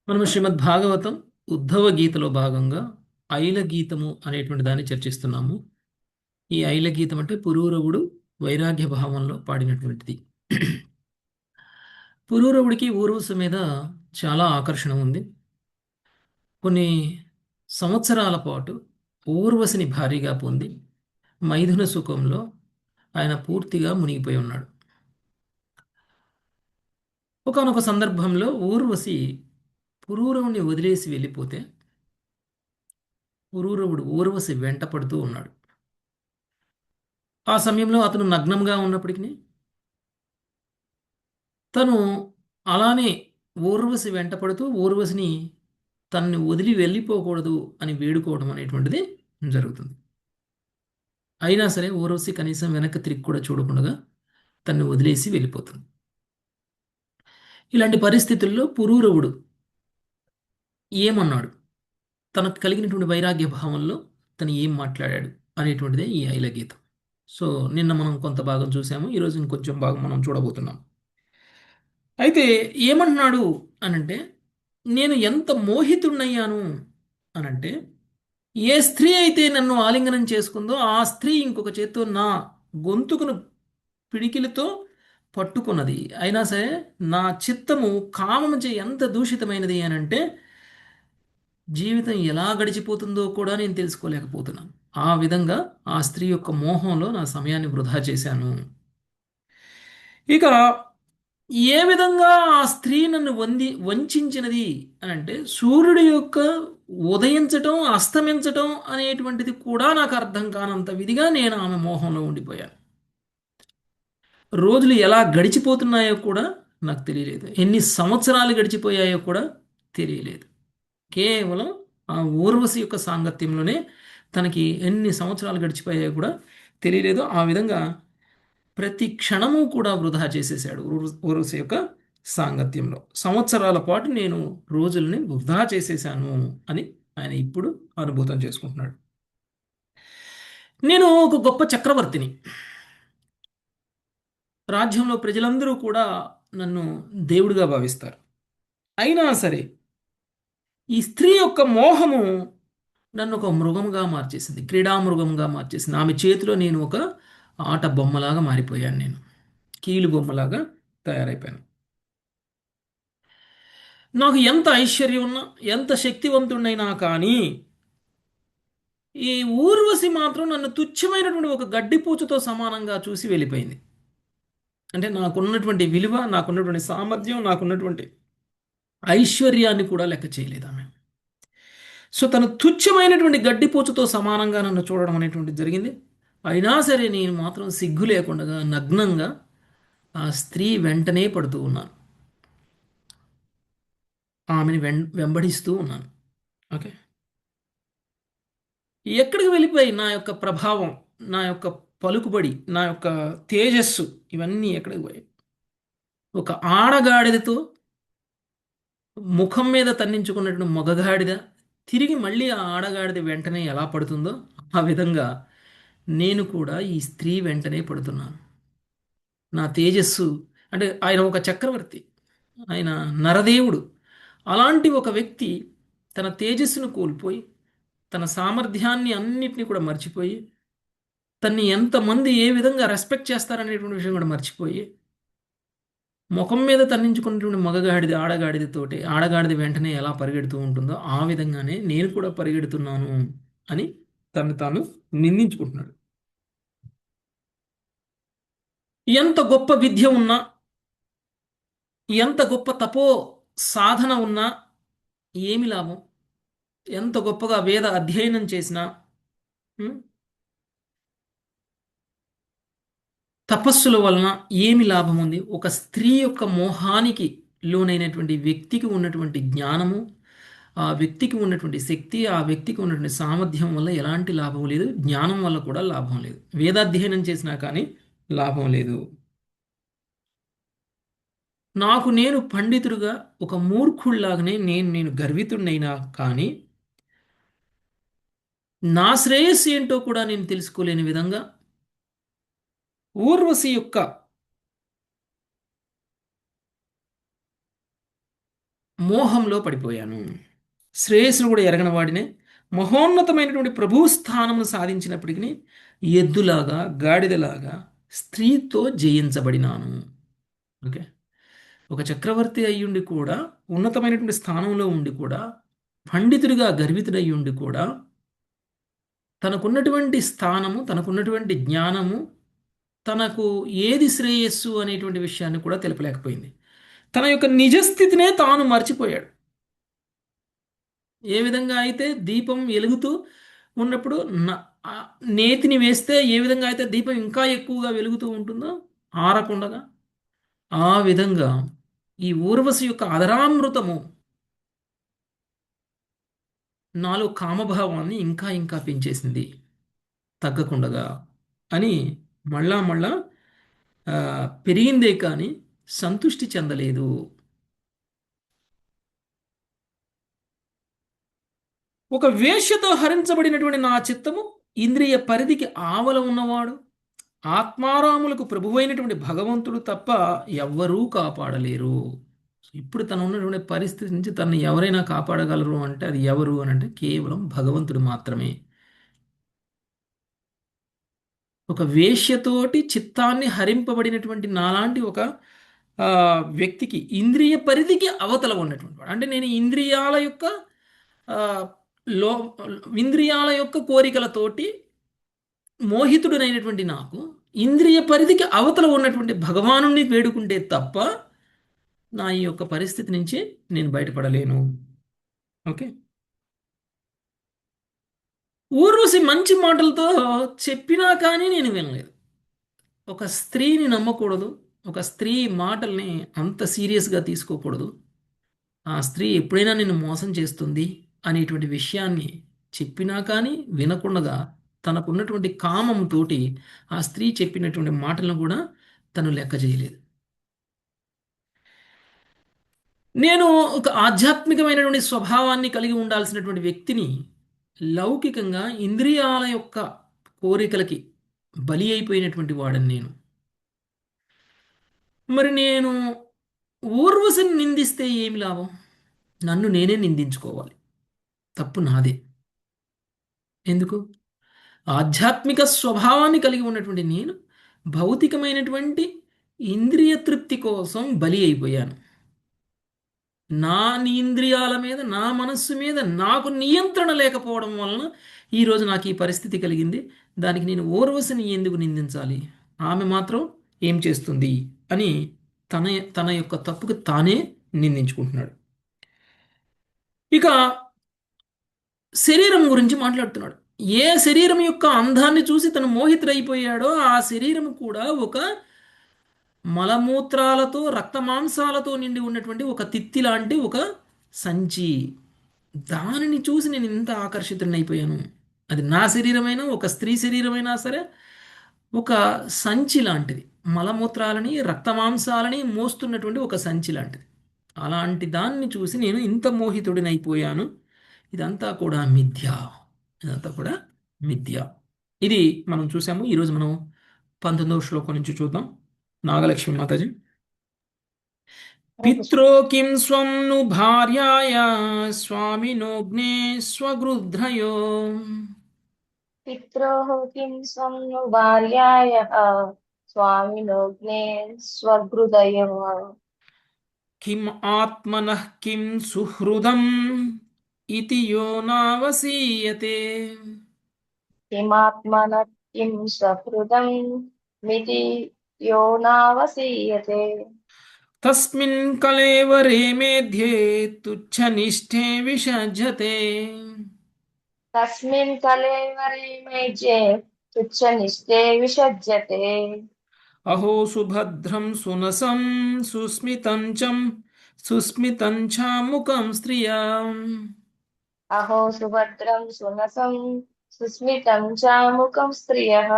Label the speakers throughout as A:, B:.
A: మనం శ్రీమద్ భాగవతం ఉద్ధవ గీతలో భాగంగా ఐల గీతము అనేటువంటి దాన్ని చర్చిస్తున్నాము. ఈ ఐల గీతం అంటే పురూరవుడు వైరాగ్య భావంలో పాడినటువంటిది. పురూరవుడికి ఊర్వశి మీద చాలా ఆకర్షణ ఉంది. కొన్ని సంవత్సరాల పాటు ఊర్వశిని భారీగా పొంది మైథున సుఖంలో ఆయన పూర్తిగా మునిగిపోయి ఉన్నాడు. ఒకానొక సందర్భంలో ఊర్వశి పురూరవుని వదిలేసి వెళ్ళిపోతే పురూరవుడు ఊర్వశి వెంట పడుతూ ఉన్నాడు. ఆ సమయంలో అతను నగ్నంగా ఉన్నప్పటికీ తను అలానే ఊర్వశి వెంటపడుతూ ఊర్వశిని తనని వదిలి వెళ్ళిపోకూడదు అని వేడుకోవడం అనేటువంటిది జరుగుతుంది. అయినా సరే ఊర్వశి కనీసం వెనక్కి తిరిగి కూడా చూడకుండా తన్ని వదిలేసి వెళ్ళిపోతుంది. ఇలాంటి పరిస్థితుల్లో పురూరవుడు ఏమన్నాడు, తనకు కలిగినటువంటి వైరాగ్య భావంలో తను ఏం మాట్లాడాడు అనేటువంటిదే ఈ ఐల గీతం. సో నిన్న మనం కొంత భాగం చూసాము, ఈరోజు ఇంకొంచెం భాగం మనం చూడబోతున్నాం. అయితే ఏమంటున్నాడు అనంటే, నేను ఎంత మోహితుణ్ణయ్యాను అనంటే, ఏ స్త్రీ అయితే నన్ను ఆలింగనం చేసుకుందో ఆ స్త్రీ ఇంకొక చేత్తో నా గొంతుకును పిడికిలితో పట్టుకున్నది. అయినా సరే నా చిత్తము కామముచే ఎంత దూషితమైనది అనంటే, జీవితం ఎలా గడిచిపోతుందో కూడా నేను తెలుసుకోలేకపోతున్నాను. ఆ విధంగా ఆ స్త్రీ యొక్క మోహంలో నా సమయాన్ని వృధా చేశాను. ఇక ఏ విధంగా ఆ స్త్రీ నన్ను వంచినది అని అంటే, సూర్యుడి యొక్క ఉదయించటం అస్తమించటం అనేటువంటిది కూడా నాకు అర్థం కానంత విధిగా నేను ఆమె మోహంలో ఉండిపోయాను. రోజులు ఎలా గడిచిపోతున్నాయో కూడా నాకు తెలియలేదు, ఎన్ని సంవత్సరాలు గడిచిపోయాయో కూడా తెలియలేదు. కేవలం ఆ ఊర్వశి యొక్క సాంగత్యంలోనే తనకి ఎన్ని సంవత్సరాలు గడిచిపోయాయో కూడా తెలియలేదు. ఆ విధంగా ప్రతి క్షణము కూడా వృధా చేసేసాడు ఊర్వశి యొక్క సాంగత్యంలో. సంవత్సరాల పాటు నేను రోజుల్ని వృధా చేసేసాను అని ఆయన ఇప్పుడు అనుభూతం చేసుకుంటున్నాడు. నేను ఒక గొప్ప చక్రవర్తిని, రాజ్యంలో ప్రజలందరూ కూడా నన్ను దేవుడిగా భావిస్తారు. అయినా సరే ఈ స్త్రీ యొక్క మోహము నన్ను ఒక మృగముగా మార్చేసింది, క్రీడామృగంగా మార్చేసింది. ఆమె చేతిలో నేను ఒక ఆట బొమ్మలాగా మారిపోయాను, నేను కీలు బొమ్మలాగా తయారైపోయాను. నాకు ఎంత ఐశ్వర్యం ఉన్నా, ఎంత శక్తివంతుడైనా కానీ ఈ ఊర్వశి మాత్రం నన్ను తుచ్చమైనటువంటి ఒక గడ్డిపూచతో సమానంగా చూసి వెళ్ళిపోయింది. అంటే నాకున్నటువంటి విలువ, నాకున్నటువంటి సామర్థ్యం, నాకున్నటువంటి ఐశ్వర్యాన్ని కూడా లెక్క చేయలేదు ఆమె. సో తను తుచ్చమైనటువంటి గడ్డిపూచతో సమానంగా నన్ను చూడడం అనేటువంటిది జరిగింది. అయినా సరే నేను మాత్రం సిగ్గు లేకుండా నగ్నంగా ఆ స్త్రీ వెంటనే పడుతూ ఉన్నాను, ఆమెని వెంబడిస్తూ ఉన్నాను. ఓకే, ఎక్కడికి వెళ్ళిపోయి నా యొక్క ప్రభావం, నా యొక్క పలుకుబడి, నా యొక్క తేజస్సు, ఇవన్నీ ఎక్కడికి పోయాయి? ఒక ఆడగాడిదతో ముఖం మీద తన్నించుకున్నటువంటి మగగాడిద తిరిగి మళ్ళీ ఆ ఆడగాడిద వెంటనే ఎలా పడుతుందో ఆ విధంగా నేను కూడా ఈ స్త్రీ వెంటనే పడుతున్నాను. నా తేజస్సు, అంటే ఆయన ఒక చక్రవర్తి, ఆయన నరదేవుడు. అలాంటి ఒక వ్యక్తి తన తేజస్సును కోల్పోయి, తన సామర్థ్యాన్ని అన్నిటినీ కూడా మర్చిపోయి, తన్ని ఎంతమంది ఏ విధంగా రెస్పెక్ట్ చేస్తారనేటువంటి విషయం కూడా మర్చిపోయి, ముఖం మీద తన్నించుకున్నటువంటి మగగాడిది ఆడగాడిదతోటి, ఆడగాడిది వెంటనే ఎలా పరిగెడుతూ ఉంటుందో ఆ విధంగానే నేను కూడా పరిగెడుతున్నాను అని తను తాను నిందించుకుంటున్నాడు. ఎంత గొప్ప విద్య ఉన్నా, ఎంత గొప్ప తపో సాధన ఉన్నా ఏమి లాభం? ఎంత గొప్పగా వేద అధ్యయనం చేసినా, ఉం, తపస్సుల వలన ఏమి లాభం ఉంది? ఒక స్త్రీ యొక్క మోహానికి లోనైనటువంటి వ్యక్తికి ఉన్నటువంటి జ్ఞానము, ఆ వ్యక్తికి ఉన్నటువంటి శక్తి, ఆ వ్యక్తికి ఉన్నటువంటి సామర్థ్యం వల్ల ఎలాంటి లాభం లేదు, జ్ఞానం వల్ల కూడా లాభం లేదు. వేదాధ్యయనం చేసినా కానీ లాభం లేదు. నాకు నేను పండితుడుగా ఒక మూర్ఖుల్లాగానే నేను గర్వితుడినైనా కానీ నా శ్రేయస్సు ఏంటో కూడా నేను తెలుసుకోలేని విధంగా ఊర్వశి యొక్క మోహంలో పడిపోయాను. శ్రేయస్సును కూడా ఎరగని వాడినే మహోన్నతమైనటువంటి ప్రభు స్థానమును సాధించినప్పటికీ ఎద్దులాగా గాడిదలాగా స్త్రీతో జయించబడినాను. ఓకే. ఒక చక్రవర్తి అయ్యుండి కూడా ఉన్నతమైనటువంటి స్థానంలో ఉండి కూడా పండితుడిగా గర్వితుడై ఉండి కూడా తనకున్నటువంటి స్థానము తనకున్నటువంటి జ్ఞానము తనకు ఏది శ్రేయస్సు అనేటువంటి విషయాన్ని కూడా తెలపలేకపోయింది. తన యొక్క నిజస్థితినే తాను మర్చిపోయాడు. ఏ విధంగా అయితే దీపం వెలుగుతూ ఉన్నప్పుడు ఆ నేతిని వేస్తే ఏ విధంగా అయితే దీపం ఇంకా ఎక్కువగా వెలుగుతూ ఉంటుందో ఆరకుండగా, ఆ విధంగా ఈ ఊర్వశి యొక్క అధరామృతము నాలో కామభావాన్ని ఇంకా ఇంకా పెంచేసింది తగ్గకుండగా అని మళ్ళా మళ్ళా పెరిగిందే కానీ సంతృష్టి చెందలేదు. ఒక వేశ్యతో హరించబడినటువంటి నా చిత్తము ఇంద్రియ పరిధికి ఆవల ఉన్నవాడు ఆత్మారాములకు ప్రభువైనటువంటి భగవంతుడు తప్ప ఎవ్వరూ కాపాడలేరు. ఇప్పుడు తను ఉన్నటువంటి పరిస్థితి నుంచి తనని ఎవరైనా కాపాడగలరు అంటే అది ఎవరు అని అంటే కేవలం భగవంతుడు మాత్రమే. ఒక వేశ్యతోటి చిత్తాన్ని హరింపబడినటువంటి నాలాంటి ఒక ఆ, వ్యక్తికి ఇంద్రియ పరిధికి అవతల ఉన్నటువంటి వాడు అంటే నేను ఇంద్రియాల యొక్క ఆ, లో ఇంద్రియాల యొక్క కోరికలతోటి మోహితుడనైనటువంటి నాకు ఇంద్రియ పరిధికి అవతల ఉన్నటువంటి భగవానుణ్ణి వేడుకుంటే తప్ప నా ఈ యొక్క పరిస్థితి నుంచి నేను బయటపడలేను. ఓకే. ఊర్వశి మంచి మాటలతో చెప్పినా కానీ నేను వినలేదు. ఒక స్త్రీని నమ్మకూడదు. ఒక స్త్రీ మాటల్ని అంత సీరియస్గా తీసుకోకూడదు. ఆ స్త్రీ ఎప్పుడైనా నిన్ను మోసం చేస్తుంది అనేటువంటి విషయాన్ని చెప్పినా కానీ వినకుండా తనకున్నటువంటి కామంతోటి ఆ స్త్రీ చెప్పినటువంటి మాటలను కూడా తను లెక్క చేయలేదు. నేను ఒక ఆధ్యాత్మికమైనటువంటి స్వభావాన్ని కలిగి ఉండాల్సినటువంటి వ్యక్తిని లౌకికంగా ఇంద్రియాల యొక్క కోరికలకి బలి అయిపోయినటువంటి వాడని నేను. మరి నేను ఊర్వశిని నిందిస్తే ఏమి లాభం? నన్ను నేనే నిందించుకోవాలి. తప్పు నాదే. ఎందుకు? ఆధ్యాత్మిక స్వభావాన్ని కలిగి ఉన్నటువంటి నేను భౌతికమైనటువంటి ఇంద్రియ తృప్తి కోసం బలి అయిపోయాను. నా ఇంద్రియాల మీద నా మనస్సు మీద నాకు నియంత్రణ లేకపోవడం వలన ఈరోజు నాకు ఈ పరిస్థితి కలిగింది. దానికి నేను ఊర్వశిని ఎందుకు నిందించాలి? ఆమె మాత్రం ఏం చేస్తుంది అని తన తన యొక్క తప్పుకు తానే నిందించుకుంటున్నాడు. ఇక శరీరం గురించి మాట్లాడుతున్నాడు. ఏ శరీరం యొక్క అందాన్ని చూసి తను మోహితుడైపోయాడో ఆ శరీరం కూడా ఒక మలమూత్రాలతో రక్తమాంసాలతో నిండి ఉన్నటువంటి ఒక తిత్తి లాంటి ఒక సంచి. దానిని చూసి నేను ఇంత ఆకర్షితుడినైపోయాను. అది నా శరీరమైనా ఒక స్త్రీ శరీరమైనా సరే ఒక సంచి లాంటిది. మలమూత్రాలని రక్తమాంసాలని మోస్తున్నటువంటి ఒక సంచి లాంటిది. అలాంటి దాన్ని చూసి నేను ఇంత మోహితుడినైపోయాను. ఇదంతా కూడా మిథ్య. ఇదంతా కూడా మిథ్య. ఇది మనం చూసాము. ఈరోజు మనం 19వ శ్లోకం నుంచి చూద్దాం. నాగలక్ష్మి మాతాజీ.
B: హరే కృష్ణ.
A: పిత్రో కిం స్వం ను భార్యాయ స్వామినోగ్నే స్వగృధ్రయో
B: పిత్రోః కిం స్వం ను భార్యాయః స్వామినోగ్నే స్వహృదయః
A: కిం ఆత్మనః కిం సుహృదం ఇతి యో నావసీయతే.
B: కిమాత్మనః కిం సహృదం మితి యో నావసీయతే.
A: తస్మిన్ కలేవరే మేధ్యే తుచ్చనిష్ఠే విషజ్యతే.
B: తస్మిన్ కళేవరే మేజే తుచ్చనిష్టే విసజ్జతే.
A: అహో సుభద్రం సునసం సుస్మితం చ ముఖం స్త్రియా.
B: అహో సుభద్రం సునసం సుస్మితం చ ముఖం స్త్రియః.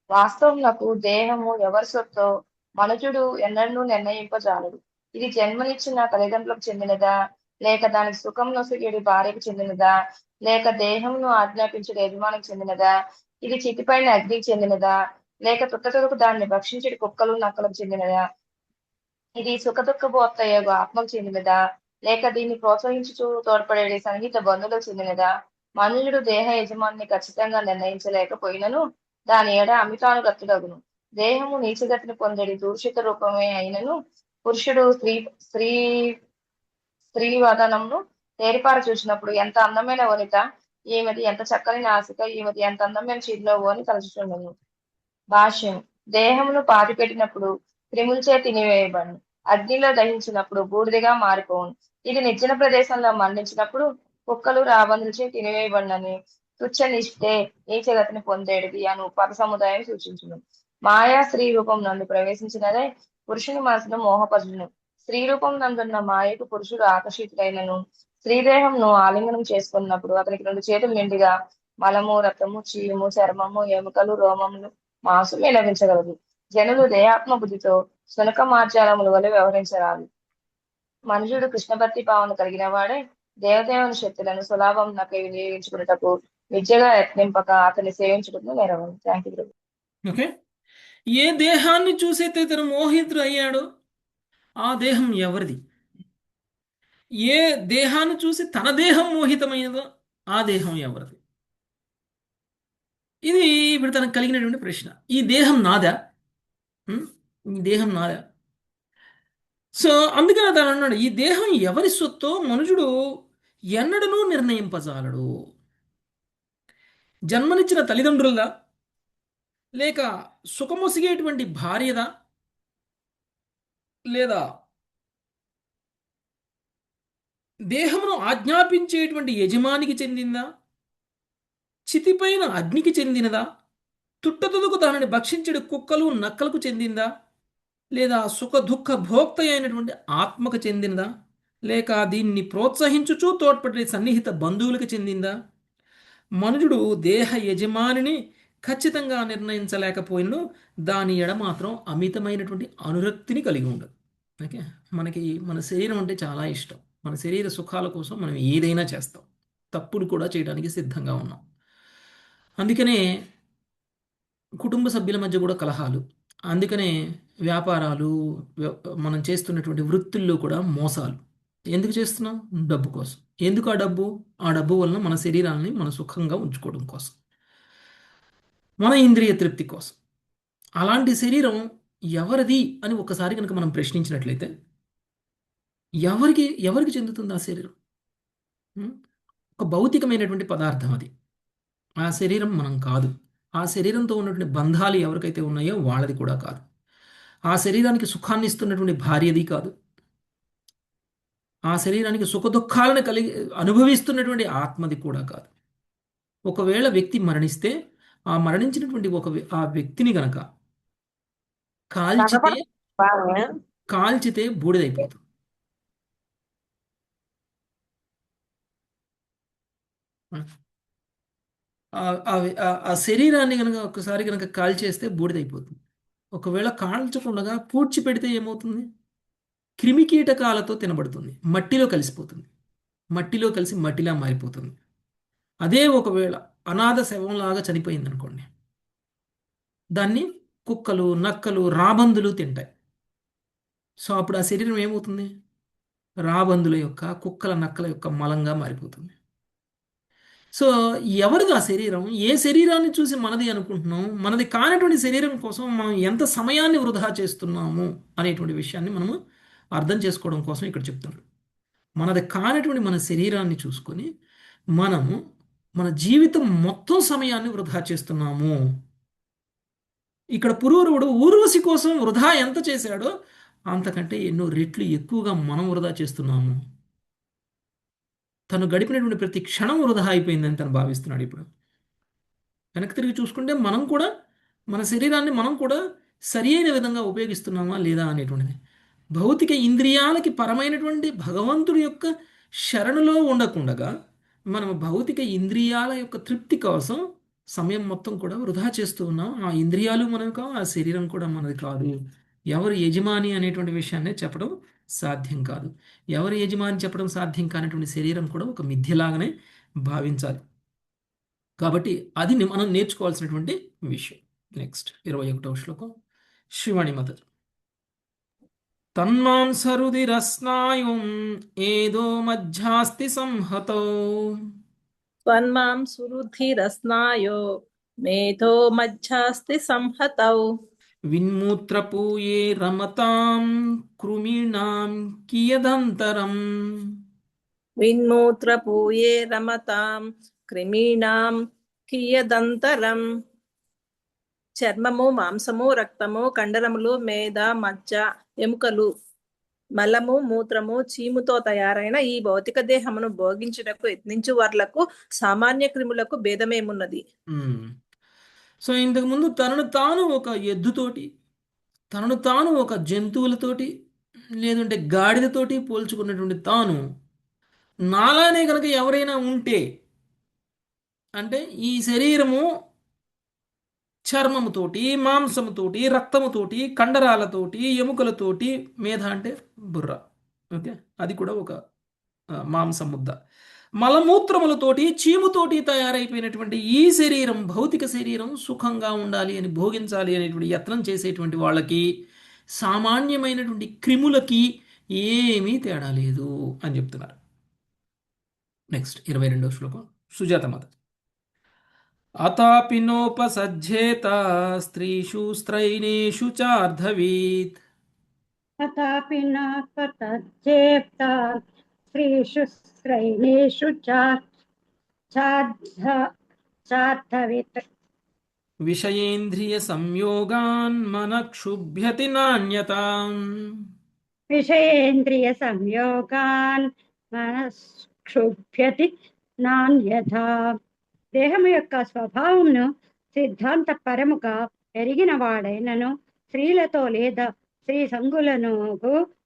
B: వాస్తవమునకు దేహము ఎవరి సొత్తో మనుజుడు ఎన్నడూ నిర్ణయింపజాలడు. ఇది జన్మనిచ్చిన తల్లిదండ్రులకు చెందినదా, లేక దానికి సుఖం నొసగేడి భార్యకు చెందినదా, లేక దేహంను ఆజ్ఞాపించే యజమానికి చెందినదా, ఇది చితిపైన అగ్నికి చెందినదా, లేక తుట్టతులకు దాన్ని భక్షించడి కుక్కలు నక్కలకు చెందినదా, ఇది సుఖదుఃఖ భోక్తయ్యగు ఆత్మకు చెందినదా, లేక దీన్ని ప్రోత్సహించుచూ తోడ్పడే సంగీత బంధువులకు చెందినదా? మనుషుడు దేహ యజమానిని ఖచ్చితంగా నిర్ణయించలేకపోయినను దాని ఎడ అమితానుగత్తుడగును. దేహము నీచగతిని పొందడి దూషిత రూపమే అయినను పురుషుడు స్త్రీ స్త్రీ వదనమును తేరిపార చూసినప్పుడు ఎంత అందమైన వనిత, ఈమెది ఎంత చక్కని నాసిక, ఈమెది ఎంత అందమైన చిరునవ్వు అని తలచుచుండును. భాష్యం. దేహమును పాతిపెట్టినప్పుడు క్రిములచే తినివేయబడును. అగ్నిలో దహించినప్పుడు బూడిదగా మారిపోవును. ఇది నిర్జన ప్రదేశంలో మరణించినప్పుడు కుక్కలు రాబందులచే తినివేయబడినని తుచ్చ నిష్టే నీచగతిని పొందేడిది అను పద సముదాయం సూచించును. మాయా స్త్రీ రూపం నందు ప్రవేశించినదే పురుషుని మనసును మోహపరచును. స్త్రీ రూపం నందున్న మాయకు పురుషుడు ఆకర్షితుడైనను స్త్రీదేహంను ఆలింగనం చేసుకున్నప్పుడు అతనికి రెండు చేతులు నిండుగా మలము, రక్తము, చీము, చర్మము, ఎముకలు, రోమములు, మాంసమే లభించగలదు. జనులు దేహాత్మ బుద్ధితో శునక మార్జాలముల వలె వ్యవహరించరాదు. మనుషుడు కృష్ణభక్తి భావన కలిగిన వాడే దేవదేవుని శక్తులను సులాభం నాకు వినియోగించుకున్నటకు విద్యగా యత్నింపక అతన్ని సేవించుటకు నెరవను. Thank you.
A: ఓకే. ఏ దేహాన్ని చూసైతే తను మోహితుడు అయ్యాడో ఆ దేహం ఎవరిది? ఏ దేహాన్ని చూసి తన దేహం మోహితమైనదో ఆ దేహం ఎవరిది? ఇది ఇప్పుడు తనకు కలిగినటువంటి ప్రశ్న. ఈ దేహం నాదా? ఉం? ఈ దేహం నాదా? సో అందుకనే తను అన్నాడు, ఈ దేహం ఎవరి సొత్తో మనుషుడు ఎన్నడనూ నిర్ణయింపజాలడు. జన్మనిచ్చిన తల్లిదండ్రులదా, లేక సుఖమొసిగేటువంటి భార్యదా, లేదా దేహమును ఆజ్ఞాపించేటువంటి యజమానికి చెందిందా, చితిపైన అగ్నికి చెందినదా, తుట్టతుదుకు దానిని భక్షించడు కుక్కలు నక్కలకు చెందిందా, లేదా సుఖ దుఃఖ భోక్త అయినటువంటి ఆత్మకు చెందినదా, లేక దీన్ని ప్రోత్సహించుచూ తోడ్పడే సన్నిహిత బంధువులకు చెందిందా? మనుజుడు దేహ యజమానిని ఖచ్చితంగా నిర్ణయించలేకపోయినను దాని ఎడ మాత్రం అమితమైనటువంటి అనురక్తిని కలిగి ఉండదు. ఓకే. మనకి మన శరీరం అంటే చాలా ఇష్టం. మన శరీర సుఖాల కోసం మనం ఏదైనా చేస్తాం. తప్పులు కూడా చేయడానికి సిద్ధంగా ఉన్నాం. అందుకనే కుటుంబ సభ్యుల మధ్య కూడా కలహాలు. అందుకనే వ్యాపారాలు, మనం చేస్తున్నటువంటి వృత్తుల్లో కూడా మోసాలు. ఎందుకు చేస్తున్నాం? డబ్బు కోసం. ఎందుకు ఆ డబ్బు? ఆ డబ్బు వలన మన శరీరాన్ని మన సుఖంగా ఉంచుకోవడం కోసం, మన ఇంద్రియ తృప్తి కోసం. అలాంటి శరీరం ఎవరిది అని ఒకసారి కనుక మనం ప్రశ్నించినట్లయితే ఎవరికి ఎవరికి చెందుతుంది ఆ శరీరం? ఉం? ఒక భౌతికమైనటువంటి పదార్థం అది. ఆ శరీరం మనం కాదు. ఆ శరీరంతో ఉన్నటువంటి బంధాలు ఎవరికైతే ఉన్నాయో వాళ్ళది కూడా కాదు. ఆ శరీరానికి సుఖాన్ని ఇస్తున్నటువంటి భార్యది కాదు. ఆ శరీరానికి సుఖ దుఃఖాలను కలిగి అనుభవిస్తున్నటువంటి ఆత్మది కూడా కాదు. ఒకవేళ వ్యక్తి మరణిస్తే ఆ మరణించినటువంటి ఆ వ్యక్తిని గనక కాల్చితే కాల్చితే బూడిదైపోతుంది. ఆ శరీరాన్ని గనక ఒకసారి గనక కాల్చేస్తే బూడిదైపోతుంది. ఒకవేళ కాల్చకుండా పూడ్చిపెడితే ఏమవుతుంది? క్రిమికీటకాలతో తినబడుతుంది. మట్టిలో కలిసిపోతుంది. మట్టిలో కలిసి మట్టిలా మారిపోతుంది. అదే ఒకవేళ అనాథ శవంలాగా చనిపోయిందనుకోండి, దాన్ని కుక్కలు, నక్కలు, రాబందులు తింటాయి. సో అప్పుడు ఆ శరీరం ఏమవుతుంది? రాబందుల యొక్క, కుక్కల, నక్కల యొక్క మలంగా మారిపోతుంది. సో ఎవరిది ఆ శరీరం? ఏ శరీరాన్ని చూసి మనది అనుకుంటున్నాం? మనది కానటువంటి శరీరం కోసం మనం ఎంత సమయాన్ని వృధా చేస్తున్నాము అనేటువంటి విషయాన్ని మనము అర్థం చేసుకోవడం కోసం ఇక్కడ చెప్తున్నాడు. మనది కానటువంటి మన శరీరాన్ని చూసుకొని మనము మన జీవితం మొత్తం సమయాన్ని వృధా చేస్తున్నాము. ఇక్కడ పురూరవుడు ఊర్వశి కోసం వృధా ఎంత చేశాడో అంతకంటే ఎన్నో రెట్లు ఎక్కువగా మనం వృధా చేస్తున్నాము. తను గడిపినటువంటి ప్రతి క్షణం వృధా అయిపోయిందని తను భావిస్తున్నాడు. ఇప్పుడు వెనక్కి తిరిగి చూసుకుంటే మనం కూడా మన శరీరాన్ని మనం కూడా సరి అయిన విధంగా ఉపయోగిస్తున్నామా లేదా అనేటువంటిది. భౌతిక ఇంద్రియాలకి పరమైనటువంటి భగవంతుడి యొక్క శరణులో ఉండకుండగా మనం భౌతిక ఇంద్రియాల యొక్క తృప్తి కోసం సమయం మొత్తం కూడా వృధా చేస్తూ ఉన్నాం. ఆ ఇంద్రియాలు మనవి కావు, ఆ శరీరం కూడా మనది కాదు. ఎవరు యజమాని అనేటువంటి విషయాన్ని చెప్పడం సాధ్యం కాదు. ఎవరు యజమాని చెప్పడం సాధ్యం కానటువంటి శరీరం కూడా ఒక మిథ్యలాగానే భావించాలి. కాబట్టి అది మనం నేర్చుకోవాల్సినటువంటి విషయం. నెక్స్ట్ 21వ శ్లోకం. శివాణి మత. తన్మాంసరుదిరస్నాయుం ఏదో మధ్యాస్తి సంహతౌ
C: त्वन्मां सुरुधिरस्नायो मेधो मज्जास्ति संहतौ
A: విన్మూత్రపూయే రమతాం కృమీణాం కియదంతరం.
C: विन्मूत्रपूये रमतां कृमीणां कियदन्तरम् చర్మము మాంసము రక్తము కండరములు మేద మజ్జ ఎముకలు మలము మూత్రము చీముతో తయారైన ఈ భౌతిక దేహమును భోగించుటకు యత్నించు వర్లకు సామాన్య క్రిములకు భేదమేమున్నది.
A: మ్మ్. సో ఇంతకుముందు తనను తాను ఒక ఎద్దుతోటి, తనను తాను ఒక జంతువులతోటి, లేదంటే గాడిదతోటి పోల్చుకున్నటువంటి తాను నాలానే కనుక ఎవరైనా ఉంటే, అంటే ఈ శరీరము చర్మముతోటి, మాంసముతోటి, రక్తముతోటి, కండరాలతోటి, ఎముకలతోటి, మేధ అంటే బుర్ర, ఓకే, అది కూడా ఒక మాంసం ముద్ద, మలమూత్రములతోటి చీముతోటి తయారైపోయినటువంటి ఈ శరీరం, భౌతిక శరీరం సుఖంగా ఉండాలి అని, భోగించాలి అనేటువంటి యత్నం చేసేటువంటి వాళ్ళకి, సామాన్యమైనటువంటి క్రిములకి ఏమీ తేడా లేదు అని చెప్తున్నారు. నెక్స్ట్ 22వ శ్లోకం సుజాత మాత. అతాపి నోపసజ్జేత స్త్రీషు స్త్రైణేషు చార్ధవీత్.
D: तथापि न पतज्जेप्ता स्त्रीषु स्त्रैणेषु चार्ध चार्धवित्
A: విషయేంద్రియ సంయోగాన్ మనక్షుభ్యతి నాణ్యతాం.
D: విషయేంద్రియ సంయోగాన్ మనక్షుభ్యతి నాన్యథా. దేహము యొక్క స్వభావమును సిద్ధాంత పరముగా ఎరిగిన వాడైనను స్త్రీలతో లేదా స్త్రీ సంగులను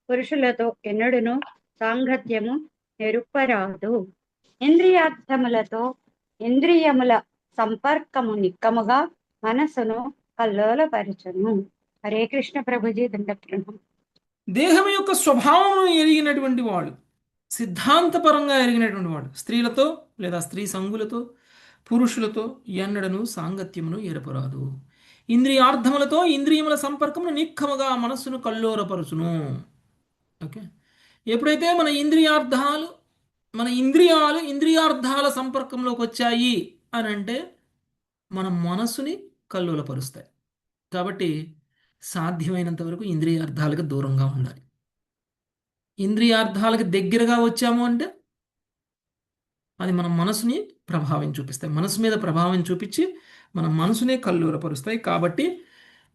D: పురుషులతో ఎన్నడును సాంగత్యము నెరుపరాదు. ఇంద్రియార్థములతో ఇంద్రియముల సంపర్కము నిక్కముగా మనస్సును కల్లోలపరచును. హరే కృష్ణ ప్రభుజీ దండప్రణం.
A: దేహం యొక్క స్వభావమును ఎరిగినటువంటి వాడు, సిద్ధాంతపరంగా ఎరిగినటువంటి వాడు, స్త్రీలతో లేదా స్త్రీ సంగులతో పురుషులతో ఎన్నడను సాంగత్యమును ఏర్పరాదు. ఇంద్రియార్థములతో ఇంద్రియముల సంపర్కమును నిక్కముగా మనస్సును కల్లోరపరుచును. ఓకే, ఎప్పుడైతే మన ఇంద్రియాలు ఇంద్రియార్థాల సంపర్కంలోకి వచ్చాయి అని అంటే మన మనస్సుని కల్లోలపరుస్తాయి. కాబట్టి సాధ్యమైనంత వరకు ఇంద్రియార్థాలకు దూరంగా ఉండాలి. ఇంద్రియార్థాలకు దగ్గరగా వచ్చాము అంటే అది మన మనసుని ప్రభావం చూపిస్తాయి, మనసు మీద ప్రభావం చూపించి మన మనసునే కల్లోలపరుస్తాయి. కాబట్టి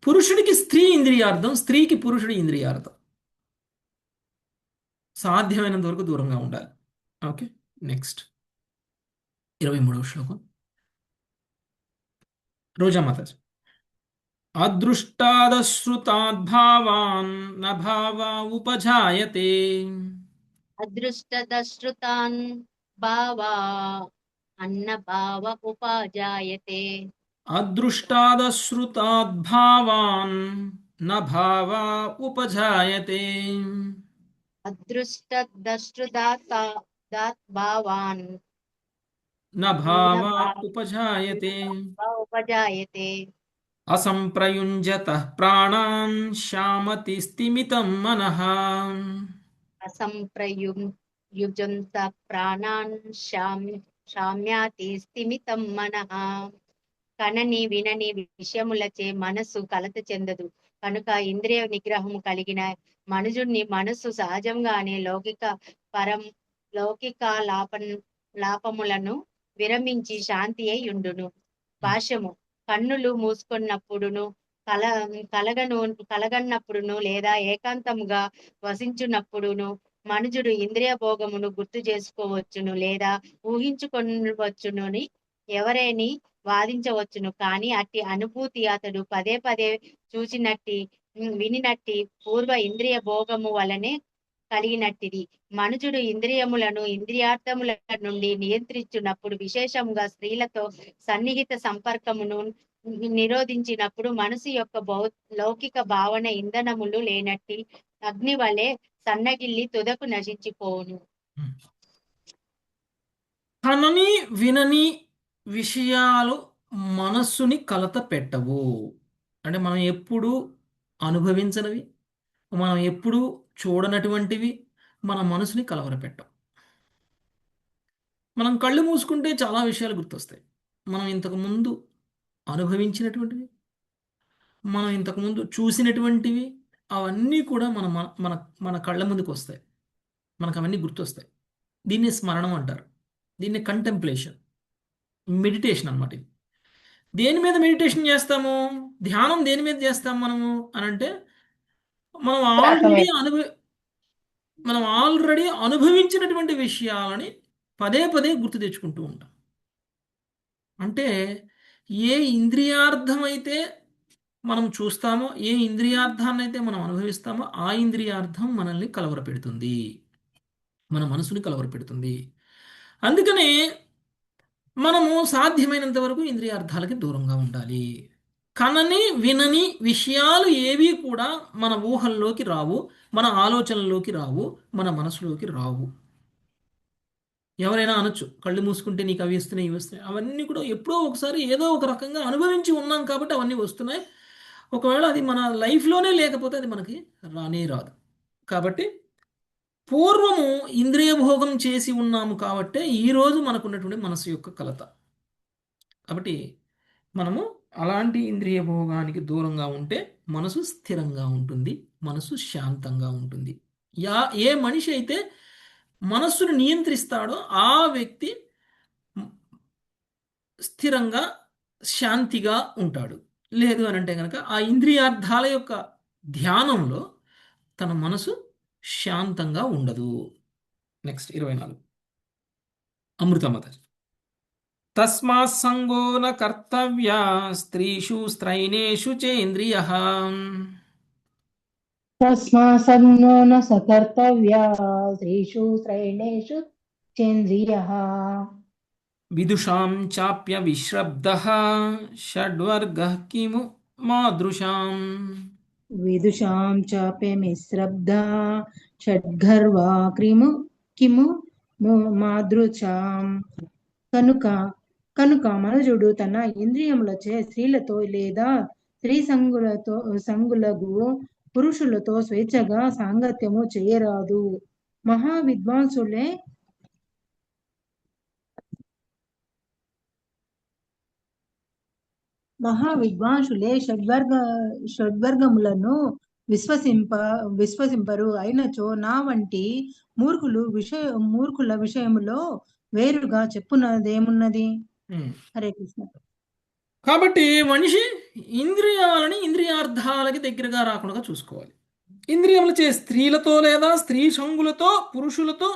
A: పురుషుడికి స్త్రీ ఇంద్రియార్థం, స్త్రీకి పురుషుడి ఇంద్రియార్థం, సాధ్యమైనంత వరకు దూరంగా ఉండాలి. ఓకే, నెక్స్ట్ 23వ శ్లోకం రోజా మాతాజీ. అదృష్టాదశ్రుతాద్భావాన్ నభావా ఉపజాయతే.
E: అదృష్టదశ్రుతాన్ భావా అన్నభావ ఉపాజాయతే.
A: అదృష్టాదశ్రుతాద్భావాన్ నభావా ఉపజాయతే.
E: అదృష్టదశ్రుతాత్ భావాన్
A: నభావా ఉపజాయతే.
E: ఉపజాయతే.
A: అసంప్రయుంజతః ప్రాణాన్ శామతి స్థిమితం మనః.
E: అసంప్రయుజంత ప్రాణాన్ శామ్యాతి స్థిమితం మనః. కనని వినని విషయములచే మనస్సు కలత చెందదు కనుక ఇంద్రియ నిగ్రహము కలిగిన మనుజుని మనస్సు సహజంగానే లౌకిక లాపములను విరమించి శాంతి అయి ఉండును. భాష్యము. కన్నులు మూసుకున్నప్పుడును కలగన్నప్పుడును లేదా ఏకాంతముగా వసించున్నప్పుడును మనుజుడు ఇంద్రియ భోగమును గుర్తు చేసుకోవచ్చును లేదా ఊహించుకొనవచ్చునని ఎవరేని వాదించవచ్చును. కానీ అట్టి అనుభూతి అతడు పదే పదే చూచినట్టి వినినట్టి పూర్వ ఇంద్రియ భోగము వలనే కలిగినట్టిది. మనుజుడు ఇంద్రియములను ఇంద్రియార్థముల నుండి నియంత్రించున్నప్పుడు, విశేషంగా స్త్రీలతో సన్నిహిత సంపర్కమును నిరోధించినప్పుడు మనసు యొక్క లౌకిక భావన ఇంధనములు లేనట్టి అగ్ని వలె సన్నగిల్లి తుదకు నశించిపోవును.
A: కనని వినని విషయాలు మనస్సుని కలత పెట్టవు. అంటే మనం ఎప్పుడు అనుభవించనివి, మనం ఎప్పుడు చూడనటువంటివి మన మనసుని కలవరపెట్టవు. మనం కళ్ళు మూసుకుంటే చాలా విషయాలు గుర్తొస్తాయి. మనం ఇంతకు ముందు అనుభవించినటువంటివి, మనం ఇంతకుముందు చూసినటువంటివి, అవన్నీ కూడా మన మన మన మన కళ్ళ ముందుకు వస్తాయి. మనకు అవన్నీ గుర్తొస్తాయి. దీన్ని స్మరణం అంటారు. దీన్ని కంటెంప్లేషన్, మెడిటేషన్ అన్నమాట ఇది. దేని మీద మెడిటేషన్ చేస్తాము? ధ్యానం దేని మీద చేస్తాం మనము అని అంటే, మనం
B: శ్వాస
A: ఆల్రెడీ
B: మీద.
A: మనం ఆల్రెడీ అనుభవించినటువంటి విషయాలని పదే పదే గుర్తు తెచ్చుకుంటూ ఉంటాం. అంటే ఏ ఇంద్రియార్థం అయితే మనం చూస్తామో, ఏ ఇంద్రియార్థాన్ని అయితే మనం అనుభవిస్తామో, ఆ ఇంద్రియార్థం మనల్ని కలవరపెడుతుంది, మన మనసుని కలవరపెడుతుంది. అందుకనే మనము సాధ్యమైనంత వరకు ఇంద్రియార్థాలకి దూరంగా ఉండాలి. కనని వినని విషయాలు ఏవి కూడా మన ఊహల్లోకి రావు, మన ఆలోచనల్లోకి రావు, మన మనసులోకి రావు. ఎవరైనా అనొచ్చు, కళ్ళు మూసుకుంటే నీకు అవి వస్తున్నాయి, ఇవి వస్తున్నాయి. అవన్నీ కూడా ఎప్పుడో ఒకసారి ఏదో ఒక రకంగా అనుభవించి ఉన్నాం కాబట్టి అవన్నీ వస్తున్నాయి. ఒకవేళ అది మన లైఫ్లోనే లేకపోతే అది మనకి రానే రాదు. కాబట్టి పూర్వము ఇంద్రియ భోగం చేసి ఉన్నాము కాబట్టే ఈరోజు మనకున్నటువంటి మనసు యొక్క కలత. కాబట్టి మనము అలాంటి ఇంద్రియ భోగానికి దూరంగా ఉంటే మనసు స్థిరంగా ఉంటుంది, మనసు శాంతంగా ఉంటుంది. ఏ మనిషి అయితే మనస్సును నియంత్రిస్తాడో ఆ వ్యక్తి స్థిరంగా శాంతిగా ఉంటాడు. లేదు అని అంటే కనుక ఆ ఇంద్రియార్థాల యొక్క ధ్యానంలో తన మనసు శాంతంగా ఉండదు. నెక్స్ట్ 24 అమృతమత. తస్మాత్ సంగో న కర్తవ్య స్త్రీషు స్త్రైణేషు చేంద్రియః
F: తస్మాసన్నో న సకర్తవ్యా స్త్రీషు శ్రైణేషు చేంద్రియః
A: విదుషాం చాప్య విశ్రబ్దః షడ్వర్గః కిము మాదృశాం.
F: విదుషాం చాప్యమిశ్రబ్దా షడ్గర్వా కిము మాదృచాం. కనుక కనుక మనుజుడు తన ఇంద్రియములచే స్త్రీలతో లేదా స్త్రీ సంగులగు పురుషులతో స్వేచ్ఛగా సాంగత్యము చేయరాదు. మహావిద్వాంసులే షడ్వర్గములను విశ్వసింపరు. అయినచో నా వంటి మూర్ఖుల విషయములో వేరుగా చెప్పున్నదేమున్నది? హరే కృష్ణ.
A: కాబట్టి మనిషి ఇంద్రియాలని ఇంద్రియార్థాలకి దగ్గరగా రాకుండా చూసుకోవాలి. ఇంద్రియములచే స్త్రీలతో లేదా స్త్రీ సంగులతో పురుషులతో